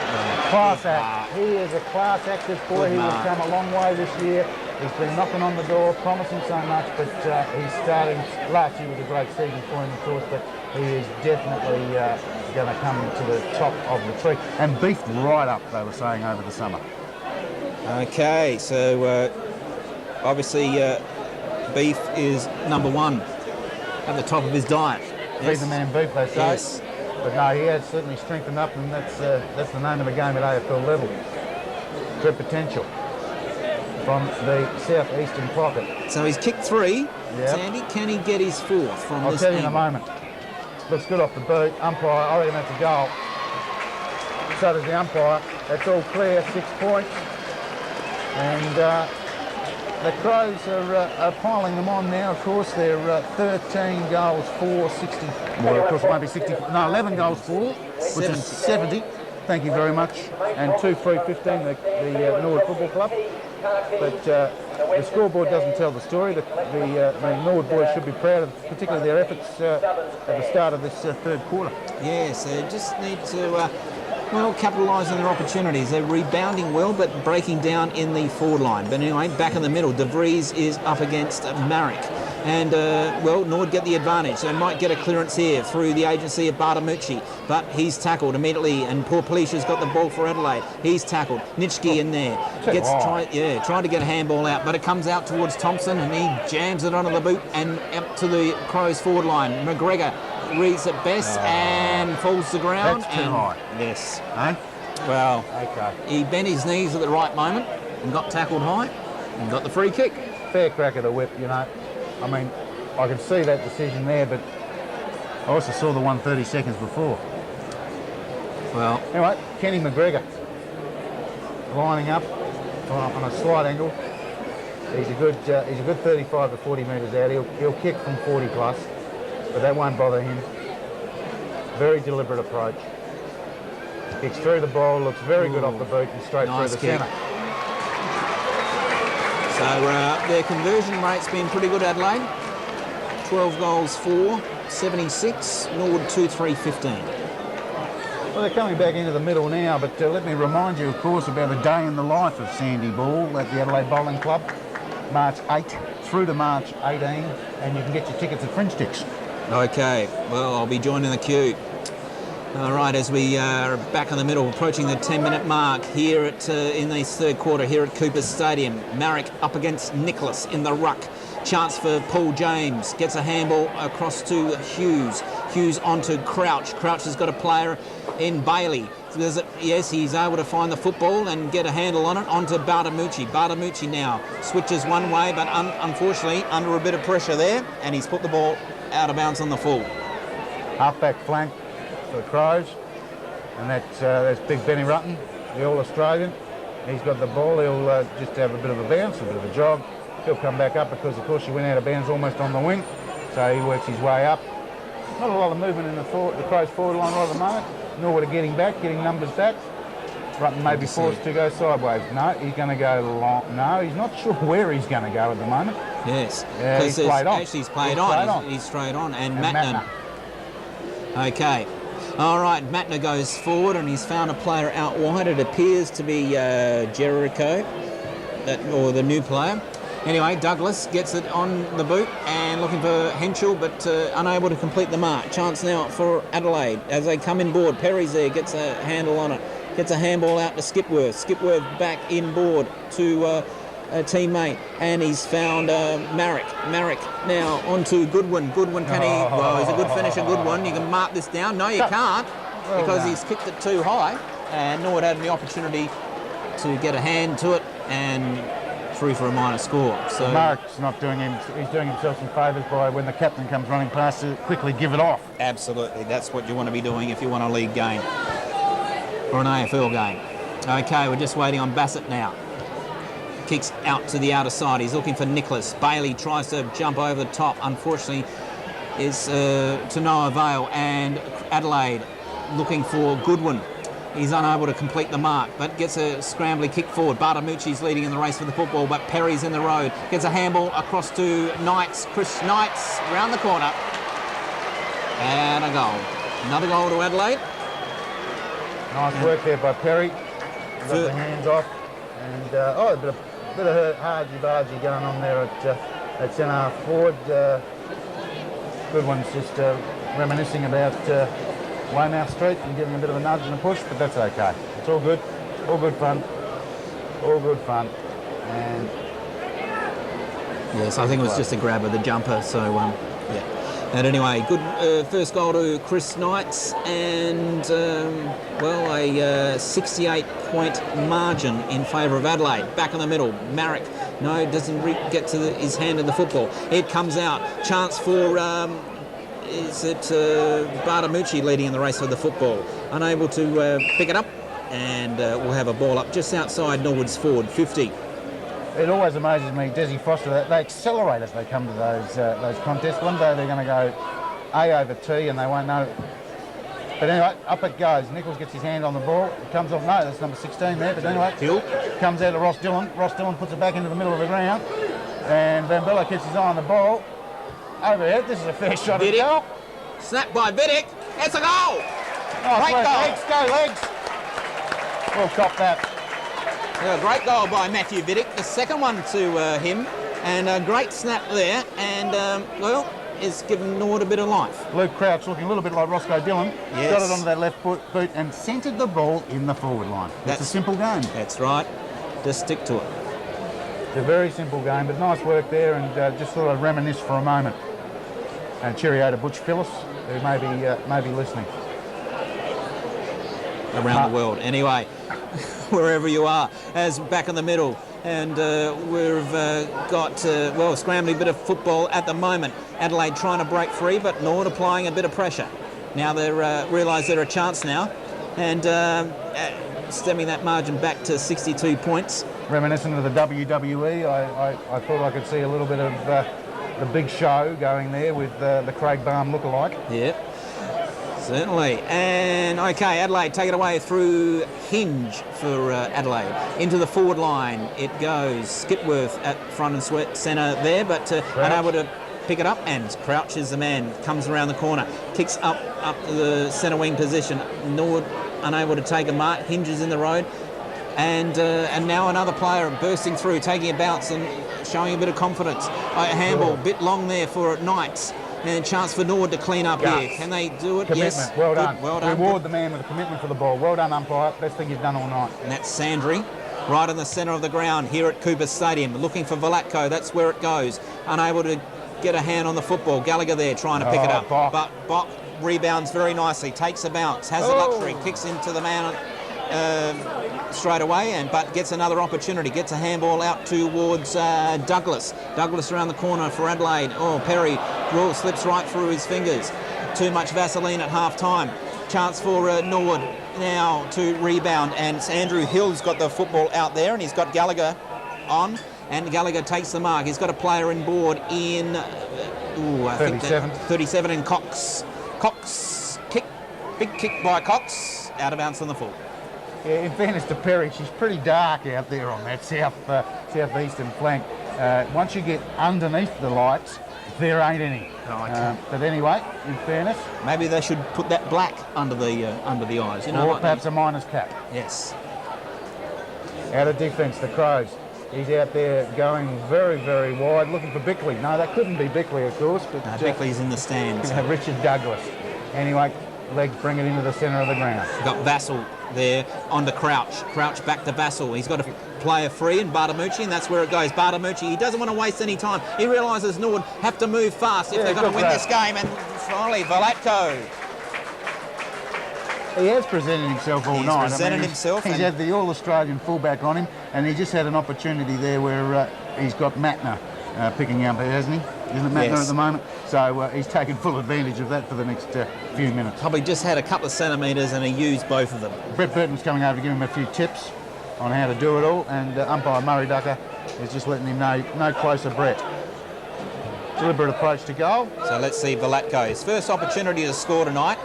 Class act. He is a class active boy. He will come a long way this year. He's been knocking on the door, promising so much, but he's starting. Last year was a great season for him, of course, but he is definitely going to come to the top of the tree. And beefed right up, they were saying, over the summer. Okay, so obviously beef is number one at the top of his diet. Feed the man beef, they say. Yes. But no, he has certainly strengthened up, and that's the name of the game at AFL level. Good potential from the southeastern pocket. So he's kicked 3. Yep. Sandy, can he get his 4th from I'll this tell you in angle? a moment. Looks good off the boot. Umpire, I reckon that's a goal. So does the umpire. That's all clear, 6 points. And the Crows are piling them on now. Of course, they're 13 goals for 60. Well, of course, it won't be 60. No, 11 goals for, which is 70. Thank you very much. And 2-3-15, the Norwood Football Club. But the scoreboard doesn't tell the story. The Norwood boys should be proud of particularly their efforts at the start of this third quarter. Yes, they just need to capitalise on their opportunities. They're rebounding well, but breaking down in the forward line. But anyway, back in the middle, De Vries is up against Marek. And, Norwood get the advantage. They might get a clearance here through the agency of Bartamucci, but he's tackled immediately, and poor Palisha's got the ball for Adelaide. He's tackled. Nitschke in there. Trying to get a handball out, but it comes out towards Thompson, and he jams it onto the boot and up to the Crows forward line. McGregor reads it best and falls to the ground. That's too high. Yes. Eh? Well, Okay. he bent his knees at the right moment and got tackled high and got the free kick. Fair crack of the whip, you know. I mean, I can see that decision there, but I also saw the one 30 seconds before. Well, Anyway, Kenny McGregor lining up on a slight angle. He's a good 35 to 40 metres out. He'll kick from 40 plus, but that won't bother him. Very deliberate approach. Kicks through the ball, looks very good off the boot and straight Nice through the kick. centre. so their conversion rate's been pretty good, Adelaide. 12 goals for, 76, Norwood 2-3-15. Well, they're coming back into the middle now, but let me remind you, of course, about the day in the life of Sandy Ball at the Adelaide Bowling Club, March 8 through to March 18, and you can get your tickets at Fringe Sticks. Okay, well, I'll be joining the queue. All right, as we are back in the middle, approaching the 10-minute mark here in the third quarter here at Cooper's Stadium. Marek up against Nicholas in the ruck. Chance for Paul James. Gets a handball across to Hughes. Hughes onto Crouch. Crouch has got a player in Bailey. Yes, he's able to find the football and get a handle on it. Onto Bartamucci. Bartamucci now switches one way, but unfortunately under a bit of pressure there, and he's put the ball out of bounds on the full. Half-back flank for the Crows, and that's big Benny Rutten, the All-Australian. He's got the ball. He'll just have a bit of a bounce, a bit of a jog. He'll come back up because, of course, he went out of bounds almost on the wing, so he works his way up. Not a lot of movement in the Crows forward line right at the moment. Norwood are getting back, getting numbers back. Rutten may be forced to go sideways. No, he's going to go long. No, he's not sure where he's going to go at the moment. Yes, Yeah, he's played on. Actually, he's played on. He's straight on. And Matner. Okay. All right, Matner goes forward and he's found a player out wide. It appears to be Jericho, or the new player. Anyway, Douglas gets it on the boot and looking for Henschel, but unable to complete the mark. Chance now for Adelaide as they come inboard. Perry's there, gets a handle on it. Gets a handball out to Skipworth. Skipworth back inboard to teammate, and he's found Marek. Marek now onto Goodwin. Goodwin, can he? Well, he's a good finisher, Goodwin. You can mark this down. No, you can't, because he's kicked it too high, and Norwood had the opportunity to get a hand to it and through for a minor score. So Marek's not doing him. He's doing himself some favours by, when the captain comes running past, to quickly give it off. Absolutely, that's what you want to be doing if you want a league game or an AFL game. Okay, we're just waiting on Bassett now. Kicks out to the outer side. He's looking for Nicholas. Bailey tries to jump over the top. Unfortunately, is to no avail. And Adelaide looking for Goodwin. He's unable to complete the mark, but gets a scrambly kick forward. Bartamucci's leading in the race for the football, but Perry's in the road. Gets a handball across to Knights. Chris Knights round the corner. And a goal. Another goal to Adelaide. Nice work there by Perry. Got the hands off. And, a bit of hargy-bargy going on there at centre forward. Goodwin's just reminiscing about Weymouth Street and giving a bit of a nudge and a push, but that's okay. It's all good. All good fun. All good fun. And yes, I think it was just a grab of the jumper, so yeah. And anyway, good first goal to Chris Knights, and well, a 68-point margin in favour of Adelaide. Back in the middle, Marek, no, doesn't get to his hand in the football. It comes out, chance for, is it Bartamucci leading in the race for the football. Unable to pick it up, and we'll have a ball up just outside Norwood's forward, 50. It always amazes me, Desi Foster, they accelerate as they come to those contests. One day they're going to go A over T and they won't know. But anyway, up it goes. Nichols gets his hand on the ball. It comes off, no, that's number 16 there. But anyway, Hill comes out to Ross Dillon. Ross Dillon puts it back into the middle of the ground. And Van Bella keeps his eye on the ball. Overhead, this is a fair shot at goal. Snap by Vidic. It's a goal! Nice Great work. goal. Legs, go legs. We'll cop that. Yeah, great goal by Matthew Vidic, the second one to him, and a great snap there, and well, it's given Norwood a bit of life. Luke Crouch looking a little bit like Roscoe Dillon, yes. Got it onto that left boot and centred the ball in the forward line. It's a simple game. That's right, just stick to it. It's a very simple game, but nice work there, and just thought I'd reminisce for a moment. And cheerio to Butch Phillips, who may be listening. Around the world. Anyway, wherever you are, as back in the middle, and we've got, well, a scrambling bit of football at the moment. Adelaide trying to break free, but Norwood applying a bit of pressure. Now they realise they're a chance now, and stemming that margin back to 62 points. Reminiscent of the WWE, I thought I could see a little bit of the big show going there with the Craig Barham lookalike. Yep. Certainly. And okay, Adelaide take it away through Hinge for Adelaide. Into the forward line it goes. Skipworth at front and centre there, but unable to pick it up, and Crouch is the man. Comes around the corner, kicks up to the centre wing position. Norwood unable to take a mark. Hinge is in the road. And now another player bursting through, taking a bounce and showing a bit of confidence. A handball, bit long there for Knights. And a chance for Norwood to clean up here. Can they do it? Commitment. Yes. Well done. Good. Well done. Reward the man with a commitment for the ball. Well done, umpire. Best thing you've done all night. And that's Sandry, right in the centre of the ground here at Cooper Stadium. Looking for Velatko. That's where it goes. Unable to get a hand on the football. Gallagher there trying to pick it up. Bok. But Bok rebounds very nicely. Takes a bounce. Has the luxury. Kicks into the man straight away, but gets another opportunity. Gets a handball out towards Douglas. Douglas around the corner for Adelaide. Oh, Perry slips right through his fingers. Too much Vaseline at half time. Chance for Norwood now to rebound, and Andrew Hill's got the football out there, and he's got Gallagher on, and Gallagher takes the mark. He's got a player in board in 37 in Cox. Cox kick, big kick by Cox, out of bounds on the full. Yeah, in fairness to Perry, she's pretty dark out there on that southeastern flank. Once you get underneath the lights, there ain't any. Oh, okay. But anyway, in fairness, maybe they should put that black under the eyes. You know, or perhaps a miner's cap. Yes. Out of defence, the Crows. He's out there going very, very wide, looking for Bickley. No, that couldn't be Bickley, of course. But Bickley's in the stands. Richard Douglas. Anyway, legs bring it into the centre of the ground. Got Vassell there onto Crouch. Crouch back to Vassal. He's got a player free in Bartamucci, and that's where it goes. Bartamucci, he doesn't want to waste any time. He realises Norwood have to move fast if they're going to win this game. And finally, Velatko. He has presented himself all night. He's had the All-Australian fullback on him, and he just had an opportunity there where he's got Matner picking up here, hasn't he? Isn't it Matner at the moment? So he's taken full advantage of that for the next few minutes. Probably just had a couple of centimetres and he used both of them. Brett Burton's coming over to give him a few tips on how to do it all, and umpire Murray Ducker is just letting him know, no closer, Brett. Deliberate approach to goal. So let's see Velatko. His first opportunity to score tonight.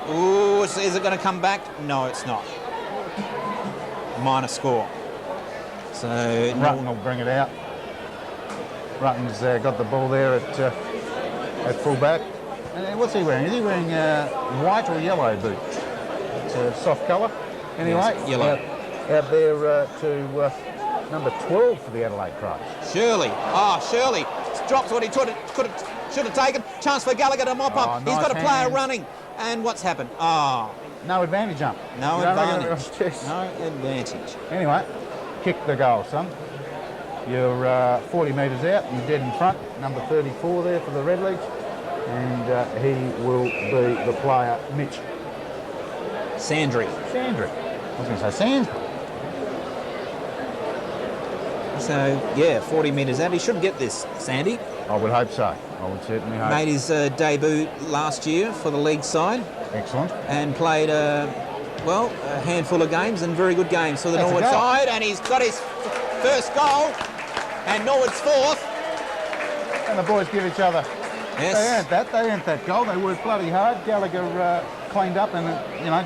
Ooh, is it going to come back? No, it's not. Minor score. So Rutten will bring it out. Rutten's got the ball there at full-back. And what's he wearing? Is he wearing white or yellow boots? It's a soft colour. Anyway, yes, yellow. Out there to number 12 for the Adelaide Crows. Shirley. Shirley drops what he should have taken. Chance for Gallagher to mop up. He's got a player running. And what's happened? No advantage, ump. No advantage. No advantage. Anyway, kick the goal, son. You're 40 metres out. You're dead in front. Number 34 there for the Redlegs. And he will be the player, Mitch. Sandry. I was going to say Sands. So, yeah, 40 metres out. He should get this, Sandy. I would hope so. I would certainly hope. Made his debut last year for the league side. Excellent. And played, a handful of games and very good games for the Norwood side. And he's got his first goal. And Norwood's fourth. And the boys give each other. Yes. They earned that goal. They worked bloody hard. Gallagher cleaned up and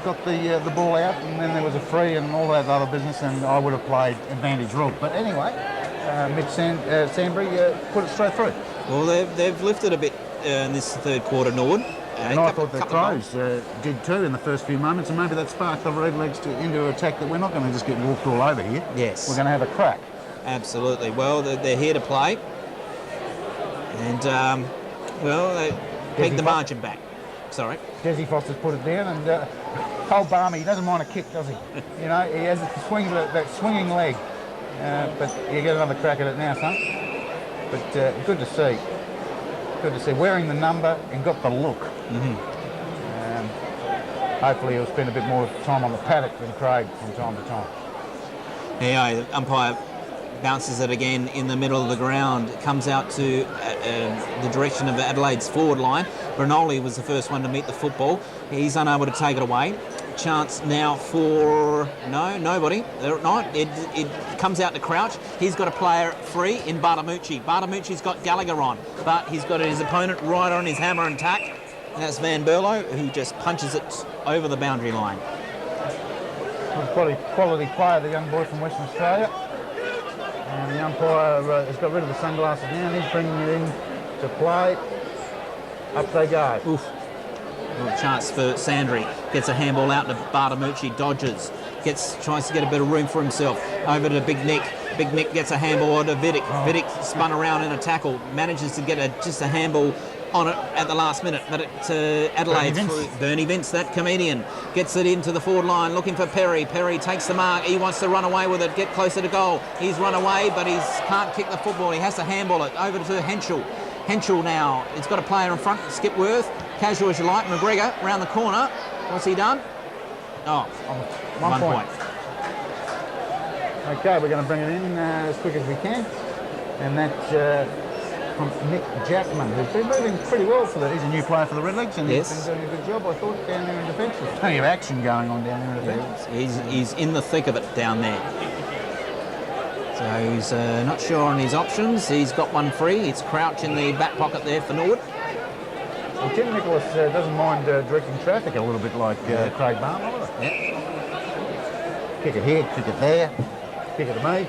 got the ball out, and then there was a free and all that other business, and I would have played advantage rule. But anyway, Mitch Sandbury put it straight through. Well, they've lifted a bit in this third quarter, Norwood. And I thought the Crows did too in the first few moments, and maybe that sparked the Redlegs into an attack that we're not going to just get walked all over here. Yes. We're going to have a crack. Absolutely. Well, they're here to play. And, they pegged the margin back. Sorry. Desi Foster's put it down, and old Barmy, he doesn't mind a kick, does he? He has that swinging leg. But you get another crack at it now, son. But good to see. Good to see. Wearing the number and got the look. Hopefully he'll spend a bit more time on the paddock than Craig from time to time. Yeah, the umpire bounces it again in the middle of the ground. Comes out to the direction of Adelaide's forward line. Bernoli was the first one to meet the football. He's unable to take it away. Chance now for nobody. It comes out to Crouch. He's got a player free in Bartamucci. Bartamucci's got Gallagher on, but he's got his opponent right on his hammer and tack. And that's Van Berlo, who just punches it over the boundary line. Quality player, the young boy from Western Australia. And the umpire has got rid of the sunglasses now, and he's bringing it in to play. Up they go. Oof. Little chance for Sandry. Gets a handball out to Bartamucci, dodges. Tries to get a bit of room for himself. Over to Big Nick. Big Nick gets a handball to Vidic. Vidic spun around in a tackle. Manages to get just a handball on it at the last minute, but Adelaide through Bernie Vince, that comedian, gets it into the forward line looking for Perry. Perry takes the mark. He wants to run away with it, get closer to goal. He's run away, but he can't kick the football. He has to handball it over to Henschel. Henschel now, it's got a player in front, Skipworth, casual as you like. McGregor round the corner. What's he done? Oh, 1 point. Okay, we're going to bring it in as quick as we can, and that's from Nick Jackman, who's been moving pretty well he's a new player for the Redlegs, and he's been doing a good job, I thought, down there in defence. There's plenty of action going on down there in defence. He's in the thick of it down there. So he's not sure on his options. He's got one free. It's Crouch in the back pocket there for Norwood. Well, Tim Nicholas doesn't mind directing traffic a little bit like Craig Barnum. Kick it here, kick it there, kick it to me.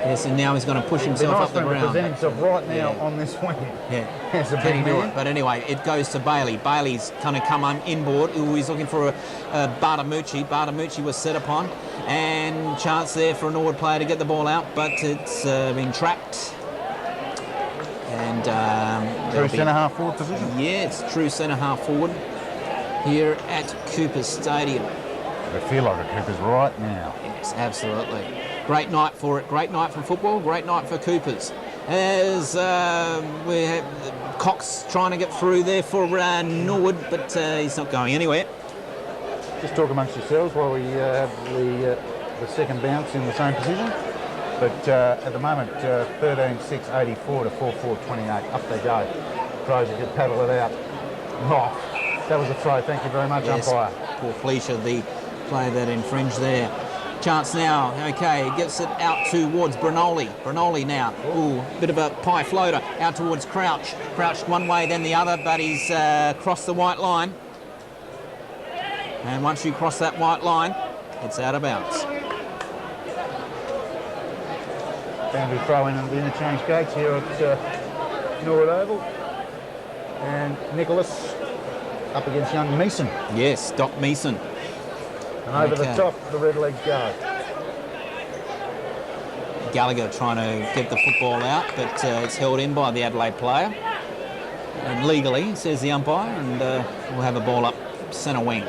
Yes, and now he's going to push himself up the ground. Present himself right now on this wing. Yeah, that's a can he big do man. it? But anyway, it goes to Bailey. Bailey's going to come inboard. Ooh, he's looking for Bartamucci. Bartamucci was set upon, and chance there for a Norwood player to get the ball out, but it's been trapped. And true centre half forward position. Yeah, it's true centre half forward. here at Cooper's Stadium. I feel like a Cooper's right now. Yes, absolutely. Great night for it. Great night for football. Great night for Coopers. As we have Cox trying to get through there for Norwood, but he's not going anywhere. Just talk amongst yourselves while we have the second bounce in the same position. But at the moment, 13-6-84 to 4-4-28. Up they go. Crows can paddle it out. Oh, that was a throw. Thank you very much, yes, umpire. Poor Felicia, the player that infringed there. Chance now, okay, gets it out towards Brinoli. Brinoli now, ooh, bit of a pie floater out towards Crouch. Crouch one way, then the other, but he's crossed the white line. And once you cross that white line, it's out of bounds. Boundary throw in at the interchange gates here at Norwood Oval. And Nicholas up against young Meeson. Yes, Doc Meeson. And over the top, the Redlegs go. Gallagher trying to get the football out, but it's held in by the Adelaide player. And legally, says the umpire, and we'll have a ball up centre wing.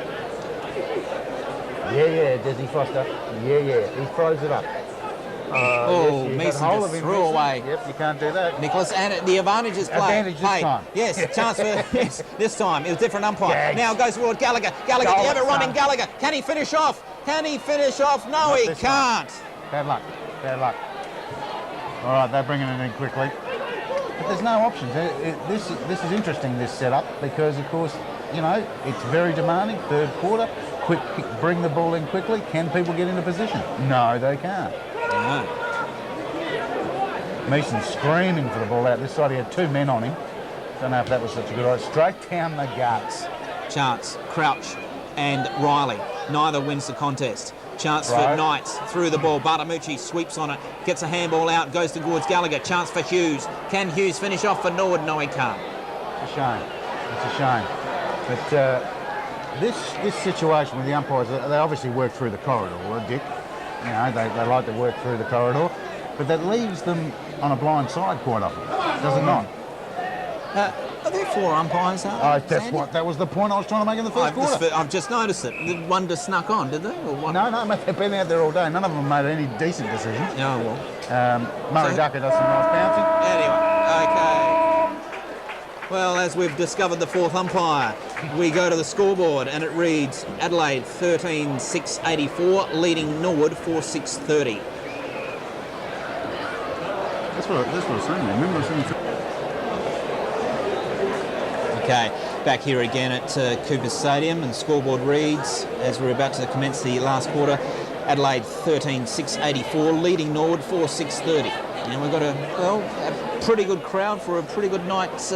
Yeah, Desi Foster. Yeah, he throws it up. Oh, yes, Meeson just threw away. Yep, you can't do that. Nicholas, and the advantage is play. Advantage this time. Yes, chance for yes, this time. It was different umpire. Gags. Now goes toward Gallagher. Gallagher, Goal, you have it running son. Gallagher. Can he finish off? Can he finish off? No, Not he this can't. Bad luck. All right, they're bringing it in quickly. But there's no options. This is interesting, this setup, because, of course, you know, it's very demanding. Third quarter, quick, bring the ball in quickly. Can people get into position? No, they can't. No. Meeson screaming for the ball out. This side, he had two men on him. Don't know if that was such a good idea. Straight down the guts. Chance, Crouch and Riley. Neither wins the contest. Chance for Right. Knights through the ball. Bartamucci sweeps on it, gets a handball out, goes towards Gallagher. Chance for Hughes. Can Hughes finish off for Norwood? No, he can't. It's a shame. It's a shame. But this situation with the umpires, they obviously work through the corridor, Dick. You know, they like to work through the corridor. But that leaves them on a blind side quite often, does it not? Are there four umpires? That was the point I was trying to make in the first quarter. I've just noticed it. One just snuck on, did they? Or what? No, mate, they've been out there all day. None of them made any decent decisions. Oh, well. Murray Ducker does some nice bouncing. Anyway, okay. Well, as we've discovered the fourth umpire, we go to the scoreboard and it reads Adelaide 13-6-84, leading Norwood 4-6-30. That's what I was saying. Remember I was saying. Okay, back here again at Cooper's Stadium, and the scoreboard reads, as we're about to commence the last quarter, Adelaide 13-6-84, leading Norwood 4-6-30. And we've got a pretty good crowd for a pretty good night's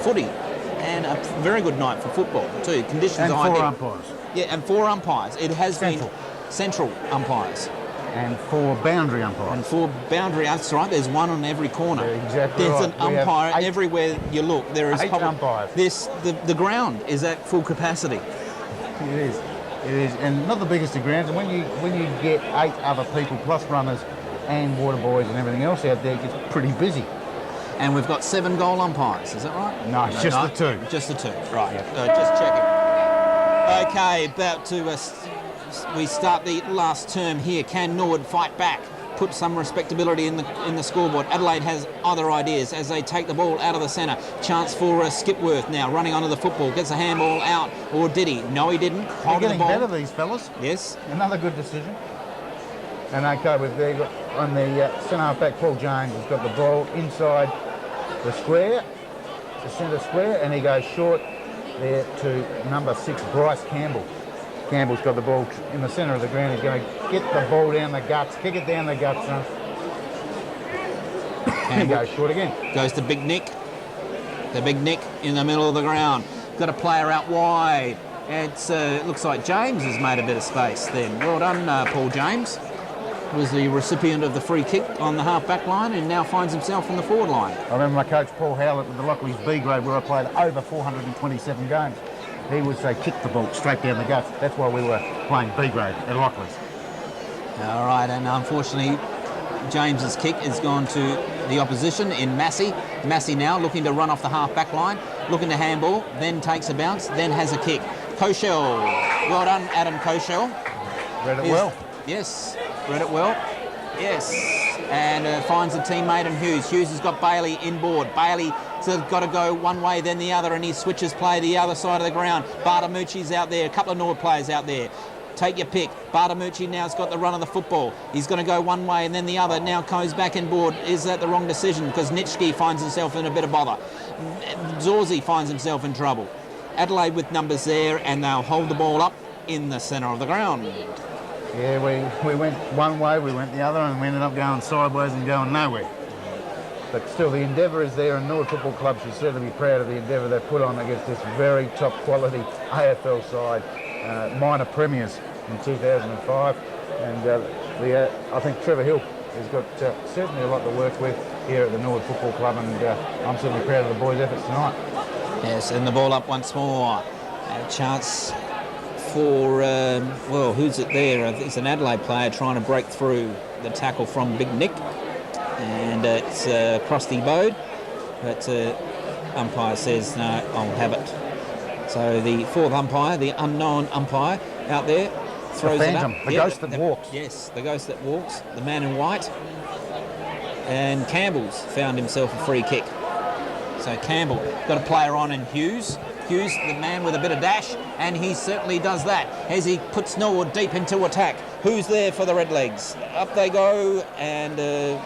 footy, and a very good night for football too. Conditions And are four ideal. umpires. Yeah, and four umpires. It has Central. been central umpires. And four boundary umpires. And for boundary, that's right, there's one on every corner. Yeah, exactly There's right. an We have umpire 8 everywhere you look. There is 8 umpires. The ground is at full capacity. It is. And not the biggest of grounds. And when you get 8 other people plus runners and water boys and everything else out there, it gets pretty busy. And we've got 7 goal umpires, is that right? No, it's just the 2. Just the 2, right. Yeah. Just checking. Okay, about to we start the last term here. Can Norwood fight back? Put some respectability in the scoreboard. Adelaide has other ideas as they take the ball out of the centre. Chance for Skipworth now running onto the football. Gets a handball out, or did he? No, he didn't. They're Holding getting the ball. better, these fellas. Yes. Another good decision. And okay, we've got on the centre half back, Paul James has got the ball inside the square, the centre square, and he goes short there to number 6, Bryce Campbell. Campbell's got the ball in the centre of the ground. He's going to get the ball down the guts, kick it down the guts, son. And he goes short again. Goes to Big Nick. The Big Nick in the middle of the ground. Got a player out wide. It looks like James has made a bit of space then. Well done, Paul James. Was the recipient of the free kick on the half-back line and now finds himself on the forward line. I remember my coach Paul Howlett with the Lockleys B grade where I played over 427 games. He would say kick the ball straight down the guts. That's why we were playing B grade at Lockleys. All right, and unfortunately James's kick has gone to the opposition in Massey. Massey now looking to run off the half-back line. looking to handball, then takes a bounce, then has a kick. Koshel, well done, Adam Koshel. Read it well. Yes, read it well. Yes, and finds a teammate in Hughes. Hughes has got Bailey inboard. Bailey's got to go one way, then the other, and he switches play the other side of the ground. Bartamucci's out there, a couple of Norwood players out there. Take your pick. Bartamucci now's got the run of the football. He's going to go one way and then the other. Now goes back inboard. Is that the wrong decision? Because Nitschke finds himself in a bit of bother. Zorzi finds himself in trouble. Adelaide with numbers there, and they'll hold the ball up in the centre of the ground. Yeah, we went one way, we went the other, and we ended up going sideways and going nowhere. But still, the endeavour is there, and Norwood Football Club should certainly be proud of the endeavour they put on against this very top quality AFL side. Minor premiers in 2005, and I think Trevor Hill has got certainly a lot to work with here at the Norwood Football Club, and I'm certainly proud of the boys' efforts tonight. Yes, and the ball up once more. A chance for, who's it there? It's an Adelaide player trying to break through the tackle from Big Nick, and it's Crosty Bode, but umpire says, no, I'll have it. So the fourth umpire, the unknown umpire out there, throws the phantom, it up. the ghost that walks. Yes, the ghost that walks, the man in white. And Campbell's found himself a free kick. So Campbell got a player on in Hughes. Hughes, the man with a bit of dash, and he certainly does that as he puts Norwood deep into attack. Who's there for the Redlegs? Up they go, and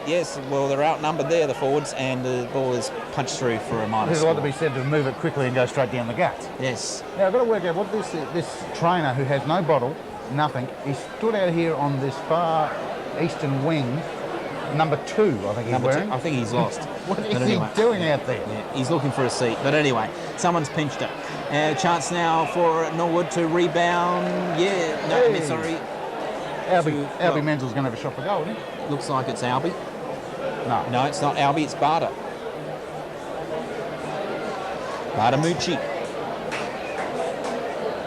yes, well, they're outnumbered there, the forwards, and the ball is punched through for a minus. There's a lot to be said to move it quickly and go straight down the guts. Yes. Now, I've got to work out what this trainer who has no bottle, nothing, he stood out here on this far eastern wing. Number 2, I think he's wearing. I think he's lost. What is he doing out there? Yeah, he's looking for a seat. But anyway, someone's pinched it. Chance now for Norwood to rebound. Yeah, no, hey. sorry. Albie Menzel's going to have a shot for goal, isn't he? Looks like it's Albie. No. No, it's not Albie, it's Barta. Bartamucci.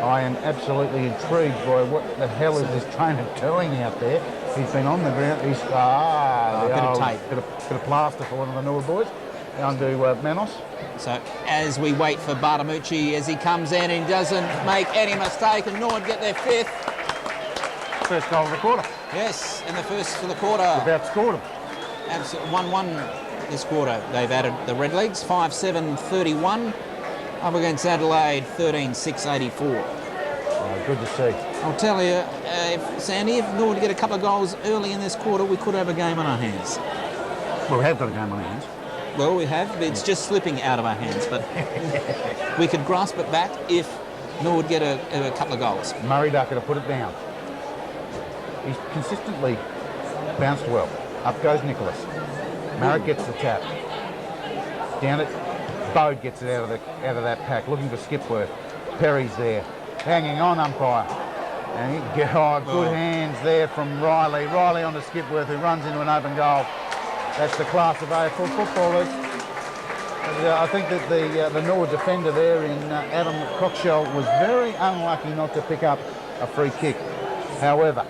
I am absolutely intrigued by what the hell is this trainer doing out there. He's been on the ground. He's bit of tape. Bit of plaster for one of the Norwood boys. Down to Manos. So as we wait for Bartamucci, as he comes in and doesn't make any mistake, and Norwood get their 5th. First goal of the quarter. Yes, and the first for the quarter. About scored him. Absolutely 1-1 this quarter. They've added the Redlegs, 5-7-31. Up against Adelaide, 13-6-84. Oh, good to see. I'll tell you, Sandy, if Norwood get a couple of goals early in this quarter, we could have a game on our hands. Well, we have got a game on our hands. Well, we have. But it's just slipping out of our hands, but we could grasp it back if Norwood get a couple of goals. Murray Ducker to put it down. He's consistently bounced well. Up goes Nicholas. Marriott gets the tap. Down it. Bode gets it out of that pack, looking for Skipworth. Perry's there, hanging on umpire. And good hands there from Riley. Riley on to Skipworth, who runs into an open goal. That's the class of AFL footballers. I think that the Norwood defender there in Adam Cockshell was very unlucky not to pick up a free kick. However,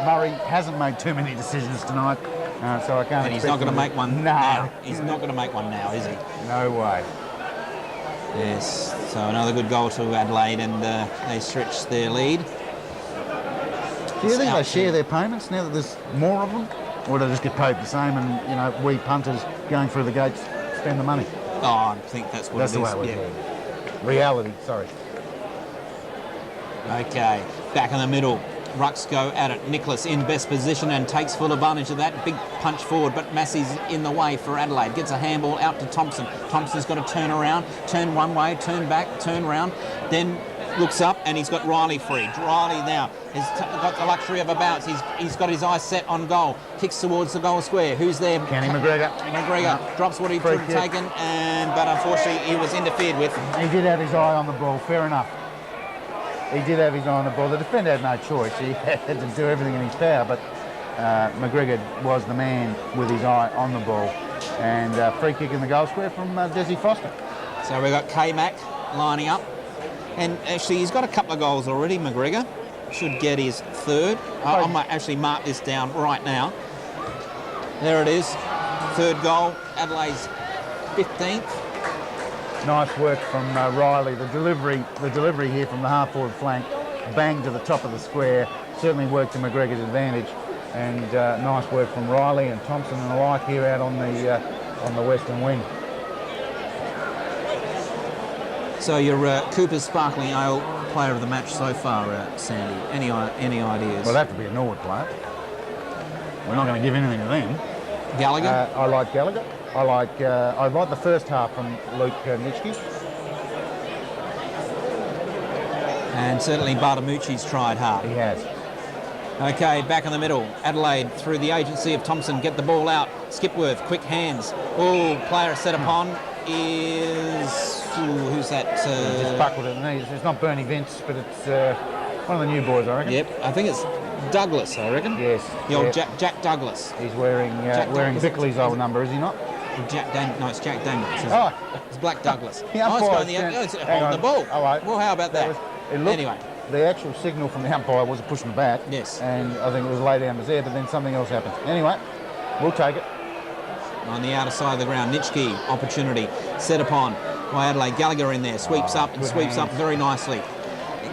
Murray hasn't made too many decisions tonight. So I can't. And he's not going to make one now. He's not going to make one now, is he? No way. Yes. So another good goal to Adelaide, and they stretch their lead. Do you think they share their payments now that there's more of them, or do they just get paid the same? And we punters going through the gates spend the money. Oh, I think that's what it is. That's the way it was. Yeah. Reality. Sorry. Okay. Back in the middle. Rucks go at it. Nicholas in best position and takes full advantage of that. Big punch forward, but Massey's in the way for Adelaide. Gets a handball out to Thompson. Thompson's got to turn around, turn one way, turn back, turn round, then looks up and he's got Riley free. Riley now has got the luxury of a bounce. He's got his eyes set on goal. Kicks towards the goal square. Who's there? Kenny McGregor. McGregor drops what he could have taken, but unfortunately he was interfered with. He did have his eye on the ball. Fair enough. He did have his eye on the ball. The defender had no choice. He had to do everything in his power, but McGregor was the man with his eye on the ball. And free kick in the goal square from Desi Foster. So we've got K-Mac lining up. And actually, he's got a couple of goals already, McGregor. Should get his 3rd. I might actually mark this down right now. There it is. 3rd goal. Adelaide's 15th. Nice work from Riley. The delivery here from the half-forward flank, bang to the top of the square, certainly worked to McGregor's advantage. And nice work from Riley and Thompson and the like here out on the western wing. So your Cooper's Sparkling Ale player of the match so far, Sandy. Any ideas? Well, that'd have to be a Norwood player. We're not going to give anything to them. Gallagher? I like Gallagher. I like the first half from Luke Nitschke. And certainly Bartamucci's tried hard. He has. Okay, back in the middle. Adelaide, through the agency of Thompson, get the ball out. Skipworth, quick hands. Oh, player set upon is... Ooh, who's that? Just buckled at the knees. It's not Bernie Vince, but it's one of the new boys, I reckon. Yep, I think it's Douglas, I reckon. Yes. The old Jack Douglas. He's wearing Bickley's old number, is he not? No, it's Jack Daniels. Oh. It's Black Douglas. The It's holding the ball. All right. Well, how about that? Anyway. The actual signal from the umpire was pushing the bat. Yes. And I think it was lay down was there, but then something else happened. Anyway, we'll take it. On the outer side of the ground, Nitschke, opportunity, set upon by Adelaide. Gallagher in there, sweeps up and sweeps up very nicely.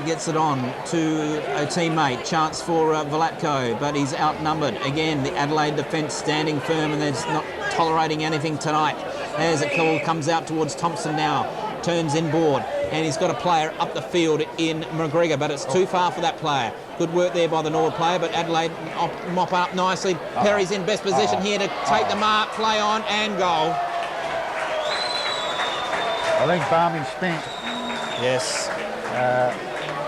Gets it on to a teammate, chance for Velatko, but he's outnumbered. Again, the Adelaide defence standing firm and they're not tolerating anything tonight. As it comes out towards Thompson now, turns inboard, and he's got a player up the field in McGregor, but it's too far for that player. Good work there by the Norwood player, but Adelaide mop up nicely. Perry's in best position here to take the mark, play on, and goal. I think Barmy spent. Yes.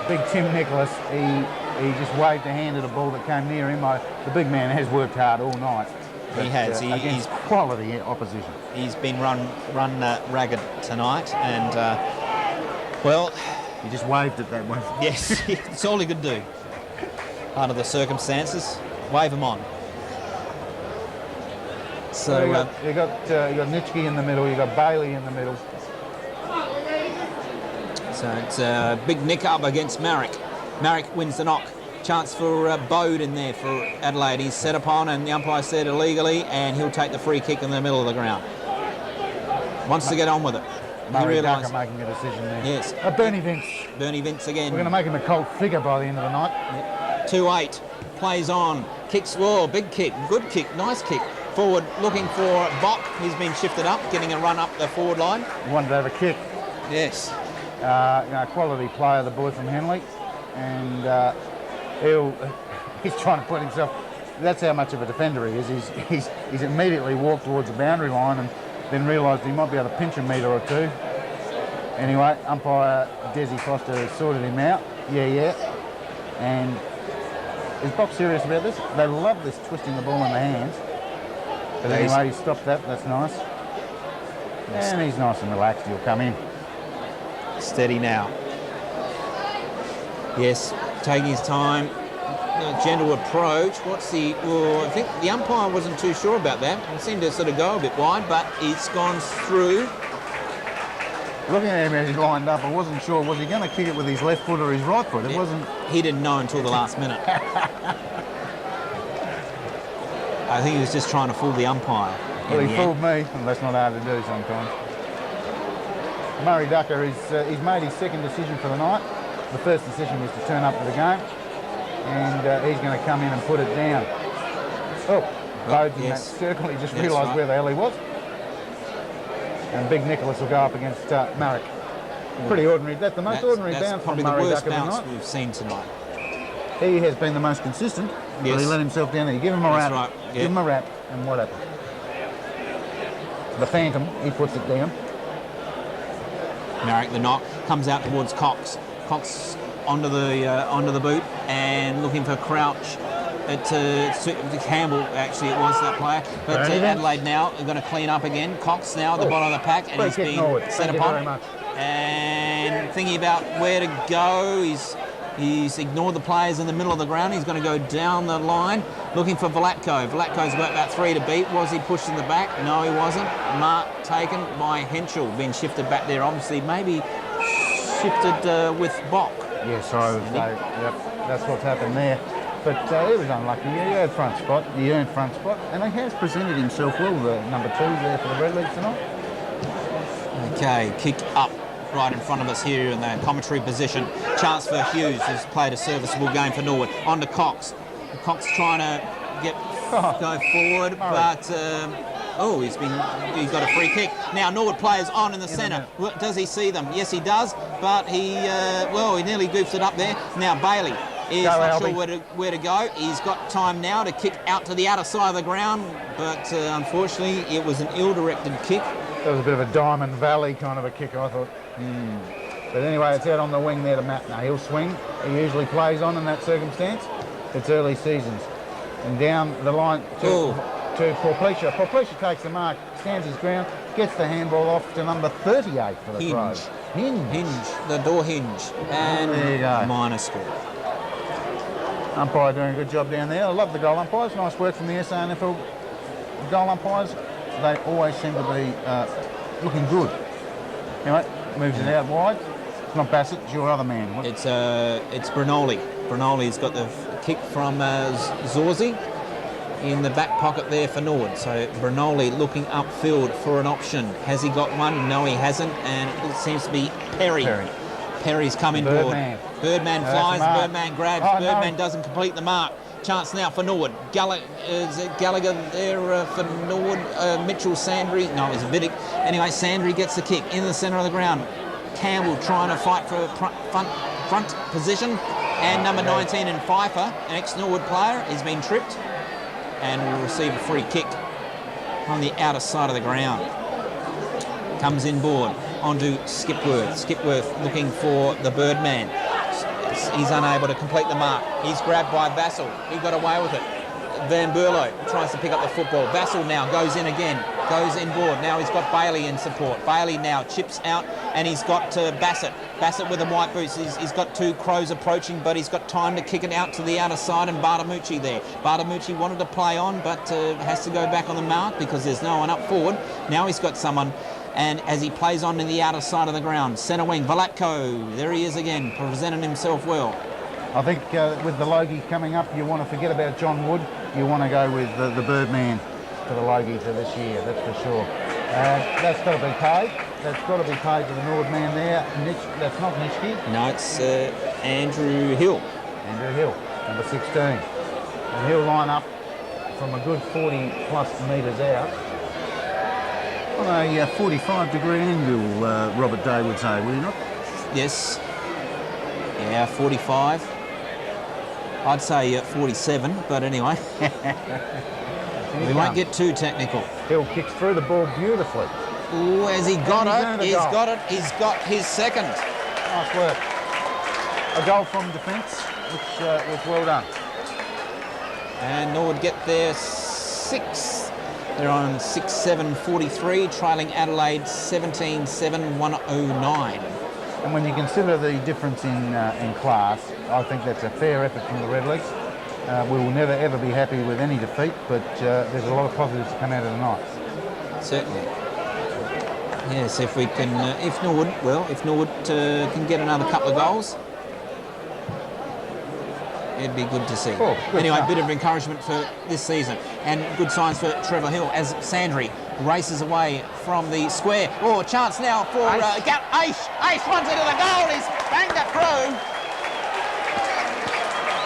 Big Tim Nicholas, he just waved a hand at a ball that came near him. The big man has worked hard all night. He has. He's quality opposition. He's been run ragged tonight, and well, he just waved it that way. Yes, it's all he could do. Under the circumstances, wave him on. So you got Nitschke in the middle. You got Bailey in the middle. So it's a big nick up against Marrick. Marrick wins the knock. Chance for Bode in there for Adelaide. He's set upon and the umpire said illegally, and he'll take the free kick in the middle of the ground. Wants to get on with it. Murray Ducker making a decision there. Yes. Bernie Vince. Bernie Vince again. We're going to make him a cult figure by the end of the night. Yep. 2-8. Plays on. Kicks, big kick. Good kick. Nice kick. Forward looking for Bock. He's been shifted up, getting a run up the forward line. He wanted to have a kick. Yes. Quality player, the boy from Henley. And he's trying to put himself... That's how much of a defender he is. He's immediately walked towards the boundary line and then realised he might be able to pinch a metre or two. Anyway, umpire Desi Foster sorted him out. Yeah. And is Bob serious about this? They love this twisting the ball in the hands. But anyway, he stopped that. That's nice. And he's nice and relaxed. He'll come in. Steady now. Yes, taking his time. Gentle approach. I think the umpire wasn't too sure about that. It seemed to sort of go a bit wide, but it's gone through. Looking at him as he lined up, I wasn't sure, was he going to kick it with his left foot or his right foot? It wasn't... He didn't know until the last minute. I think he was just trying to fool the umpire. Well, he fooled me, and that's not hard to do sometimes. Murray Ducker, he's made his second decision for the night. The first decision was to turn up for the game, and he's going to come in and put it down. Bode's in that circle, he just realised where the hell he was. And Big Nicholas will go up against Marrick. Pretty ordinary. That's the most ordinary bounce from Murray Ducker tonight. That's probably the worst bounce we've seen tonight. He has been the most consistent, but he let himself down there. Give him a wrap. Right. Yep. Give him a wrap, and what happened? The Phantom, he puts it down. Marrick, the knock, comes out towards Cox. Cox onto the boot and looking for Crouch. Campbell, actually, it was that player. But Adelaide now are going to clean up again. Cox now at the bottom of the pack, and he's being set upon. And thinking about where to go, he's ignored the players in the middle of the ground. He's going to go down the line, looking for Velatko. Velatko's got about 3 to beat. Was he pushed in the back? No, he wasn't. Mark taken by Henschel, being shifted back there. Obviously, maybe shifted with Bock. Yes, that's what's happened there. But he was unlucky. He earned front spot, and he has presented himself well, the number 2 there for the Redlegs tonight. Okay, kick up right in front of us here in the commentary position. Chance for Hughes, who's played a serviceable game for Norwood. On to Cox. Cox trying to go forward, but he's got a free kick. Now Norwood players on in the centre. Does he see them? Yes, he does, but he nearly goofed it up there. Now Bailey is not sure where to go. He's got time now to kick out to the outer side of the ground, but unfortunately it was an ill-directed kick. That was a bit of a Diamond Valley kind of a kick, I thought. But anyway, it's out on the wing there to Matt. Now he'll swing. He usually plays on in that circumstance. It's early seasons. And down the line to Porplecia. Porplecia takes the mark, stands his ground, gets the handball off to number 38 for the Crows. Hinge, the door hinge. And there you go. Minor score. Umpire doing a good job down there. I love the goal umpires. Nice work from the SANFL goal umpires. They always seem to be looking good. Anyway, moves it out wide. It's not Bassett, it's your other man. It's Bernoli. Bernoli's got the kick from Zorzi in the back pocket there for Norwood. So Bernoli looking upfield for an option. Has he got one? No, he hasn't. And it seems to be Perry. Perry's coming board. Birdman flies, Birdman grabs, Birdman doesn't complete the mark. Chance now for Norwood. Is it Gallagher there for Norwood? Mitchell, Sandry. No, it was a Vidic. Anyway, Sandry gets the kick in the centre of the ground. Campbell trying to fight for front position. And number 19 in Pfeiffer, an ex-Norwood player, has been tripped and will receive a free kick on the outer side of the ground. Comes inboard onto Skipworth. Skipworth looking for the Birdman. He's unable to complete the mark. He's grabbed by Vassell. He got away with it. Van Burlo tries to pick up the football. Vassell now goes in again, goes inboard. Now he's got Bailey in support. Bailey now chips out and he's got Bassett. Bassett with the white boots. He's got two Crows approaching, but he's got time to kick it out to the outer side and Bartamucci there. Bartamucci wanted to play on, but has to go back on the mark because there's no one up forward. Now he's got someone. And as he plays on in the outer side of the ground, centre wing, Velatko, there he is again, presenting himself well. I think with the Logie coming up, you want to forget about John Wood. You want to go with the Birdman for the Logie for this year, that's for sure. That's got to be paid. That's got to be paid to the Norwood man there. That's not Nitschke. No, it's Andrew Hill. Andrew Hill, number 16. And he'll line up from a good 40 plus metres out. On a 45-degree angle, Robert Day would say, will you not? Yes. Yeah, 45. I'd say 47, but anyway. We won't get too technical. Hill kicks through the ball beautifully. Ooh, has he got it? He's got it. He's got his second. Nice work. A goal from defence, which was well done. And Norwood get their sixth. They're on 6-7-43, trailing Adelaide 17-7-109. And when you consider the difference in class, I think that's a fair effort from the Redlegs. We will never ever be happy with any defeat, but there's a lot of positives to come out of the night. Certainly. Yes, if we can, if Norwood can get another couple of goals, it'd be good to see. Oh, anyway, a bit of encouragement for this season and good signs for Trevor Hill as Sandry races away from the square. Oh, a chance now for Aish. Aish runs into the goal. He's banged it through.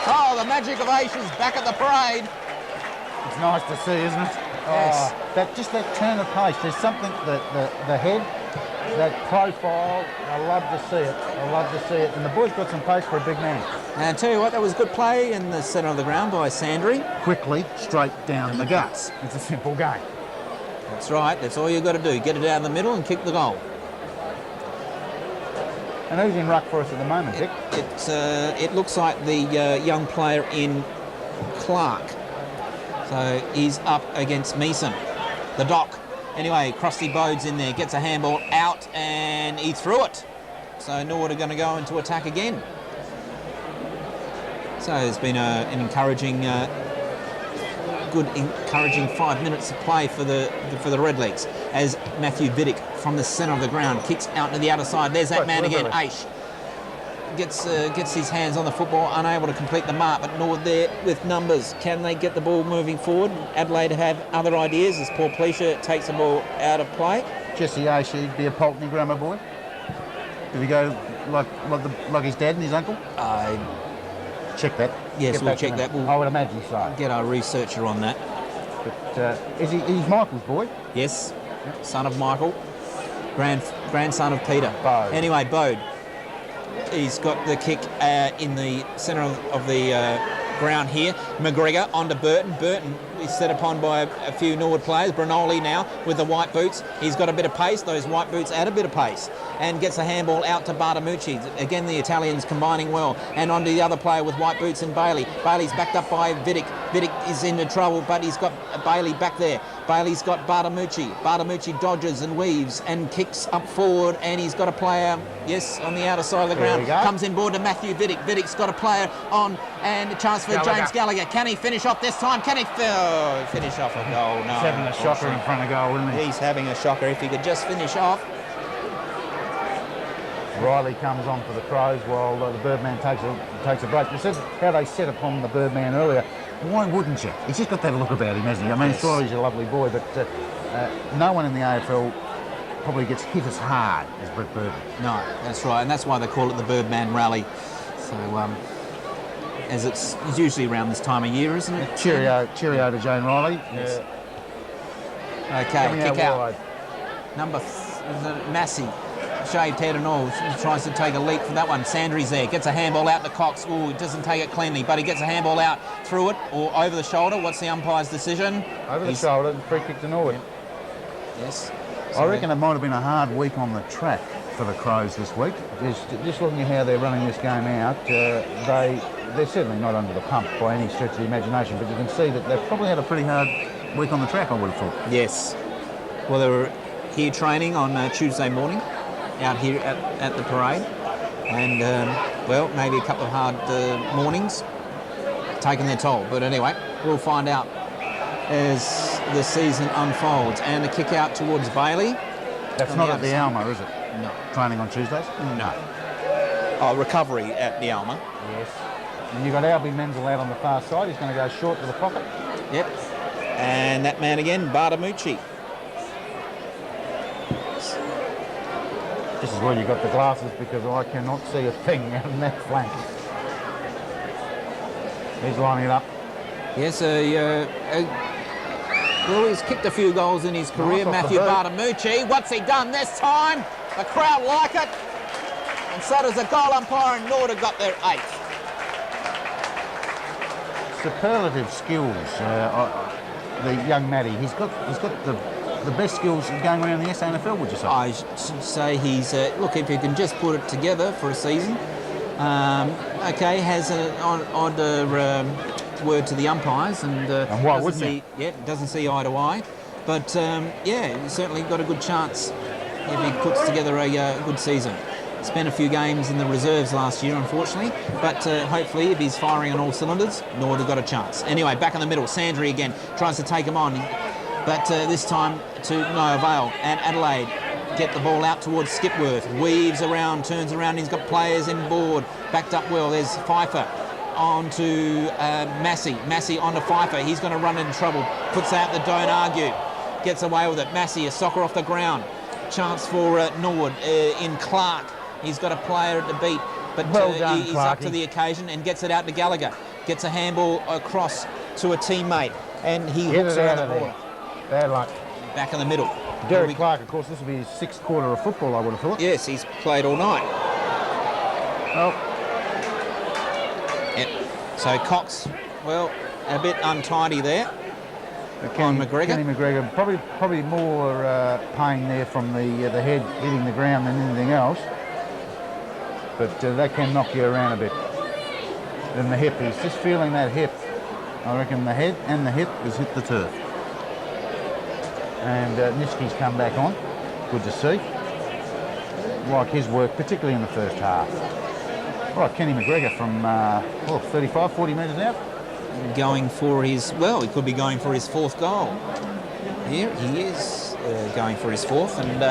Oh, the magic of Aish is back at the parade. It's nice to see, isn't it? Yes. That turn of pace. There's something that the head, that profile. I love to see it. I love to see it. And the boy's got some pace for a big man. And I tell you what, that was good play in the centre of the ground by Sandry. Quickly, straight down the guts. It's a simple game. That's right. That's all you've got to do. Get it down the middle and kick the goal. And who's in ruck for us at the moment, Dick? It looks like the young player in Clark. So he's up against Meeson. The Doc. Anyway, Krusty Bode's in there, gets a handball out and he threw it. So Norwood are going to go into attack again. So it's been an encouraging, encouraging 5 minutes of play for the Redlegs as Matthew Vidic from the centre of the ground kicks out to the outer side. There's that man again, Aish. gets his hands on the football, unable to complete the mark, but Norwood there with numbers. Can they get the ball moving forward? Adelaide have other ideas as Paul Pleasure takes the ball out of play. Jesse A. should be a Pulteney grammar boy. Did he go like his dad and his uncle? Check that. Yes, we'll check that. I would imagine so. Get our researcher on that. But he's Michael's boy? Yes, son of Michael, grandson of Peter. Bode. Anyway, Bode. He's got the kick in the centre of the ground here. McGregor onto Burton. Burton is set upon by a few Norwood players. Brinoli now with the white boots. He's got a bit of pace. Those white boots add a bit of pace. And gets a handball out to Bartamucci. Again, the Italians combining well. And onto the other player with white boots and Bailey. Bailey's backed up by Vidic. Vidic is into trouble, but he's got Bailey back there. Bailey's got Bartamucci. Bartamucci dodges and weaves and kicks up forward, and he's got a player, yes, on the outer side of the ground. Comes in board to Matthew Vidic. Vidic's got a player on, and a chance for James Gallagher. Can he finish off this time? Can he finish off a goal? No. He's having a shocker in front of goal, isn't he? He's having a shocker. If he could just finish off. Riley comes on for the Crows while the Birdman takes a break. You said how they set upon the Birdman earlier. Why wouldn't you? He's just got that look about him, hasn't he? I mean, sure, he's a lovely boy, but no one in the AFL probably gets hit as hard as Brett Birdman. No, that's right, and that's why they call it the Birdman Rally. So, as it's usually around this time of year, isn't it? Cheerio to Jane Riley. Yes. Okay, kick out. Number is it Massey? Shaved head and all, tries to take a leap for that one. Sandry's there, gets a handball out to Cox. Ooh, doesn't take it cleanly, but he gets a handball out through it or over the shoulder. What's the umpire's decision? Over the shoulder and free kick to Norwood. Yes. I reckon it might have been a hard week on the track for the Crows this week. Just looking at how they're running this game out, they're certainly not under the pump by any stretch of the imagination, but you can see that they've probably had a pretty hard week on the track, I would have thought. Yes. Well, they were here training on Tuesday morning, out here at the parade, and well, maybe a couple of hard mornings taking their toll, but anyway, we'll find out as the season unfolds. And a kick out towards Bailey. That's not at the Alma, is it? No. Training on Tuesdays? No. Oh, recovery at the Alma. Yes. And you've got Albie Menzel out on the far side. He's going to go short to the pocket. Yep. And that man again, Bartamucci. This is where you've got the glasses, because I cannot see a thing out in that flank. He's lining it up. Yes, well, he's kicked a few goals in his career, Matthew Bartamucci. What's he done this time? The crowd like it. And so does the goal umpire, and Norwood have got their eighth. Superlative skills, the young Matty. He's got the best skills going around the SANFL, would you say? I should say he's, look, if you can just put it together for a season. Okay, has an odd word to the umpires, and why wouldn't he? Yeah, doesn't see eye to eye. But yeah, he's certainly got a good chance if he puts together a good season. Spent a few games in the reserves last year, unfortunately, but hopefully if he's firing on all cylinders, Norwood have got a chance. Anyway, back in the middle, Sandry again tries to take him on, but this time to no avail. And Adelaide get the ball out towards Skipworth, weaves around, turns around, he's got players in board, backed up well. There's Pfeiffer on to Massey onto Pfeiffer. He's going to run into trouble, puts out the don't argue, gets away with it. Massey, a soccer off the ground. Chance for Norwood in Clark. He's got a player at the beat, but well done, he's up to the occasion and gets it out to Gallagher. Gets a handball across to a teammate, and he hooks it out of the ball. Bad luck. Back in the middle. Derek Clark, of course, this will be his sixth quarter of football, I would have thought. Yes, he's played all night. Oh. Yep. So Cox, well, a bit untidy there. On McGregor. Kenny McGregor, probably more pain there from the head hitting the ground than anything else. But that can knock you around a bit. Then the hip, he's just feeling that hip. I reckon the head and the hip has hit the turf. And Nitsky's come back on. Good to see. Like his work, particularly in the first half. Right, Kenny McGregor from 35, 40 metres out. Going for his, well, he could be going for his fourth goal. Here he is going for his fourth, and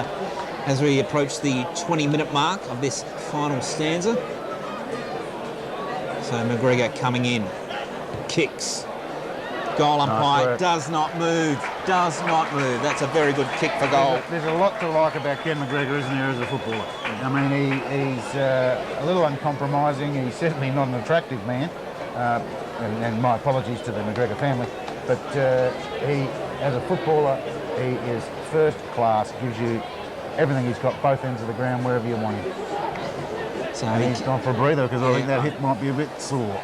as we approach the 20-minute mark of this final stanza, So McGregor coming in, kicks. Goal umpire does not move. That's a very good kick for goal. There's a lot to like about Ken McGregor, isn't there, as a footballer? I mean, he's a little uncompromising. He's certainly not an attractive man. And my apologies to the McGregor family. But he, as a footballer, he is first class. Gives you everything. He's got both ends of the ground wherever you want him. So he's gone for a breather because I think that hit might be a bit sore.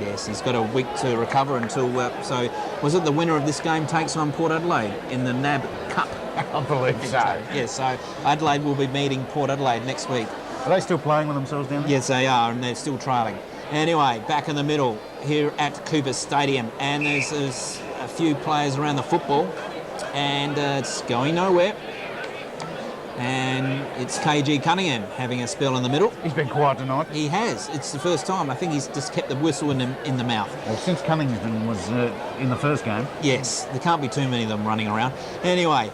Yes, he's got a week to recover until... so, was it the winner of this game takes on Port Adelaide in the NAB Cup? I believe so. Yes, so Adelaide will be meeting Port Adelaide next week. Are they still playing with themselves down there? Yes, they are, and they're still trailing. Anyway, back in the middle here at Cooper Stadium, and there's a few players around the football, and it's going nowhere. And it's KG Cunningham having a spell in the middle. He's been quiet tonight. He has. It's the first time. I think he's just kept the whistle in the mouth. Well, since Cunningham was in the first game. Yes, there can't be too many of them running around. Anyway,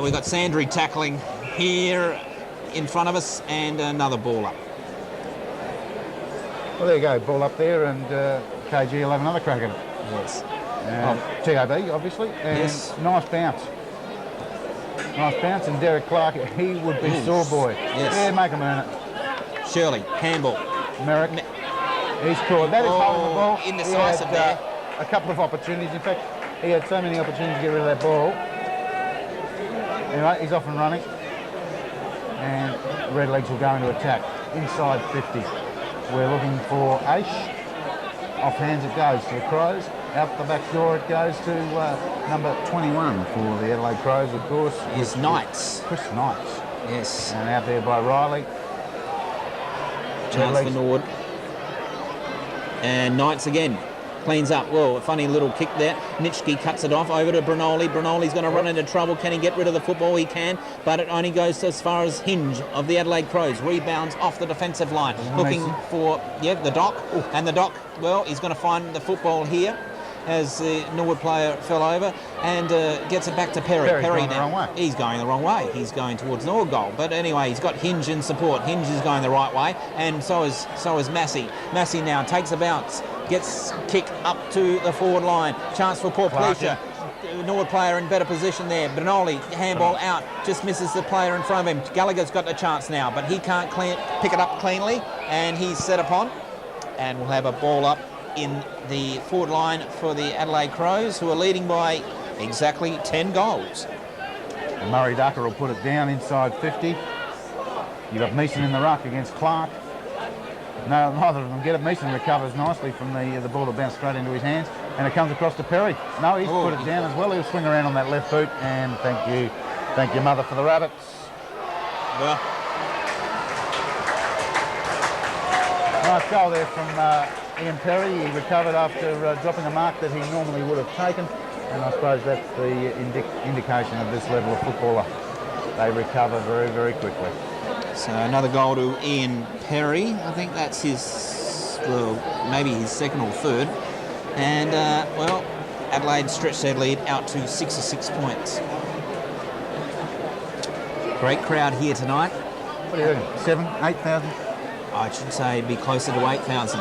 we've got Sandry tackling here in front of us, and another ball up. Well, there you go. Ball up there, and KG will have another crack at it. Yes. TAB, obviously. And yes. Nice bounce. Nice bounce, and Derek Clark, he would be sore boy. Yes. Yeah, make him earn it. Shirley, handball. Merrick, he's caught. That is holding the ball. Indecisive there. A couple of opportunities. In fact, he had so many opportunities to get rid of that ball. Anyway, he's off and running. And Redlegs will go into attack. Inside 50. We're looking for Aish. Off hands it goes to the Crows. Out the back door it goes to number 21 for the Adelaide Crows, of course. Is Knights. Chris Knights. Yes. And out there by Riley. Chance for Norwood. And Knights again. Cleans up. Well, a funny little kick there. Nitschke cuts it off over to Brunoli. Brunoli's going to run into trouble. Can he get rid of the football? He can, but it only goes as far as Hinge of the Adelaide Crows. Rebounds off the defensive line. Looking for, the Doc. Ooh. And the Doc, well, he's going to find the football here as the Norwood player fell over and gets it back to Perry. Perry's Perry going the wrong way. He's going the wrong way. He's going towards Norwood goal. But anyway, he's got Hinge in support. Hinge is going the right way, and so is Massey. Massey now takes a bounce. Gets kicked up to the forward line. Chance for Port Felicia. Norwood player in better position there. Benoli, handball out. Just misses the player in front of him. Gallagher's got the chance now, but he can't pick it up cleanly, and he's set upon. And we'll have a ball up in the forward line for the Adelaide Crows, who are leading by exactly 10 goals. And Murray Ducker will put it down inside 50. You've got Meeson in the ruck against Clark. No, neither of them get it. Meeson recovers nicely from the ball that bounced straight into his hands, and it comes across to Perry. No, he's put it down as well. He'll swing around on that left boot, and thank you, mother, for the rabbits. Well, nice goal there from Ian Perry. He recovered after dropping a mark that he normally would have taken, and I suppose that's the indication of this level of footballer. They recover very, very quickly. So another goal to Ian Perry. I think that's maybe his second or third. And, Adelaide stretched their lead out to 66 points. Great crowd here tonight. What are you doing? 7,000, 8,000? I should say it'd be closer to 8,000.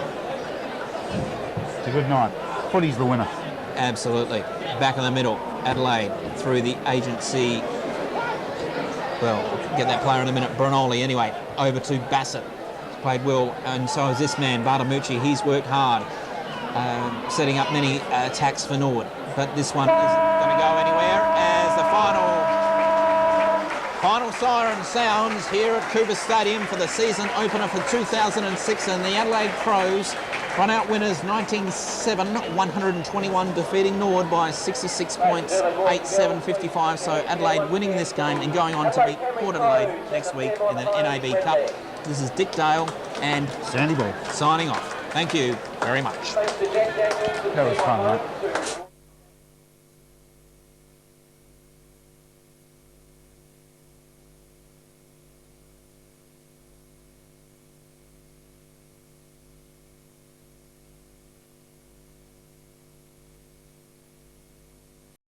It's a good night. Footy's the winner. Absolutely. Back in the middle, Adelaide through the agency. Well, we'll get that player in a minute. Brunoli anyway. Over to Bassett. He's played well, and so has this man, Bartamucci. He's worked hard, setting up many attacks for Norwood. But this one isn't going to go anywhere as the final siren sounds here at Cooper Stadium for the season opener for 2006, and the Adelaide Crows run-out winners 19-7, 121, defeating Norwood by 66 points, 8-7-55. So Adelaide winning this game and going on to beat Port Adelaide next week in the NAB Cup. This is Dick Dale and Sandy Ball signing off. Thank you very much. That was fun, mate.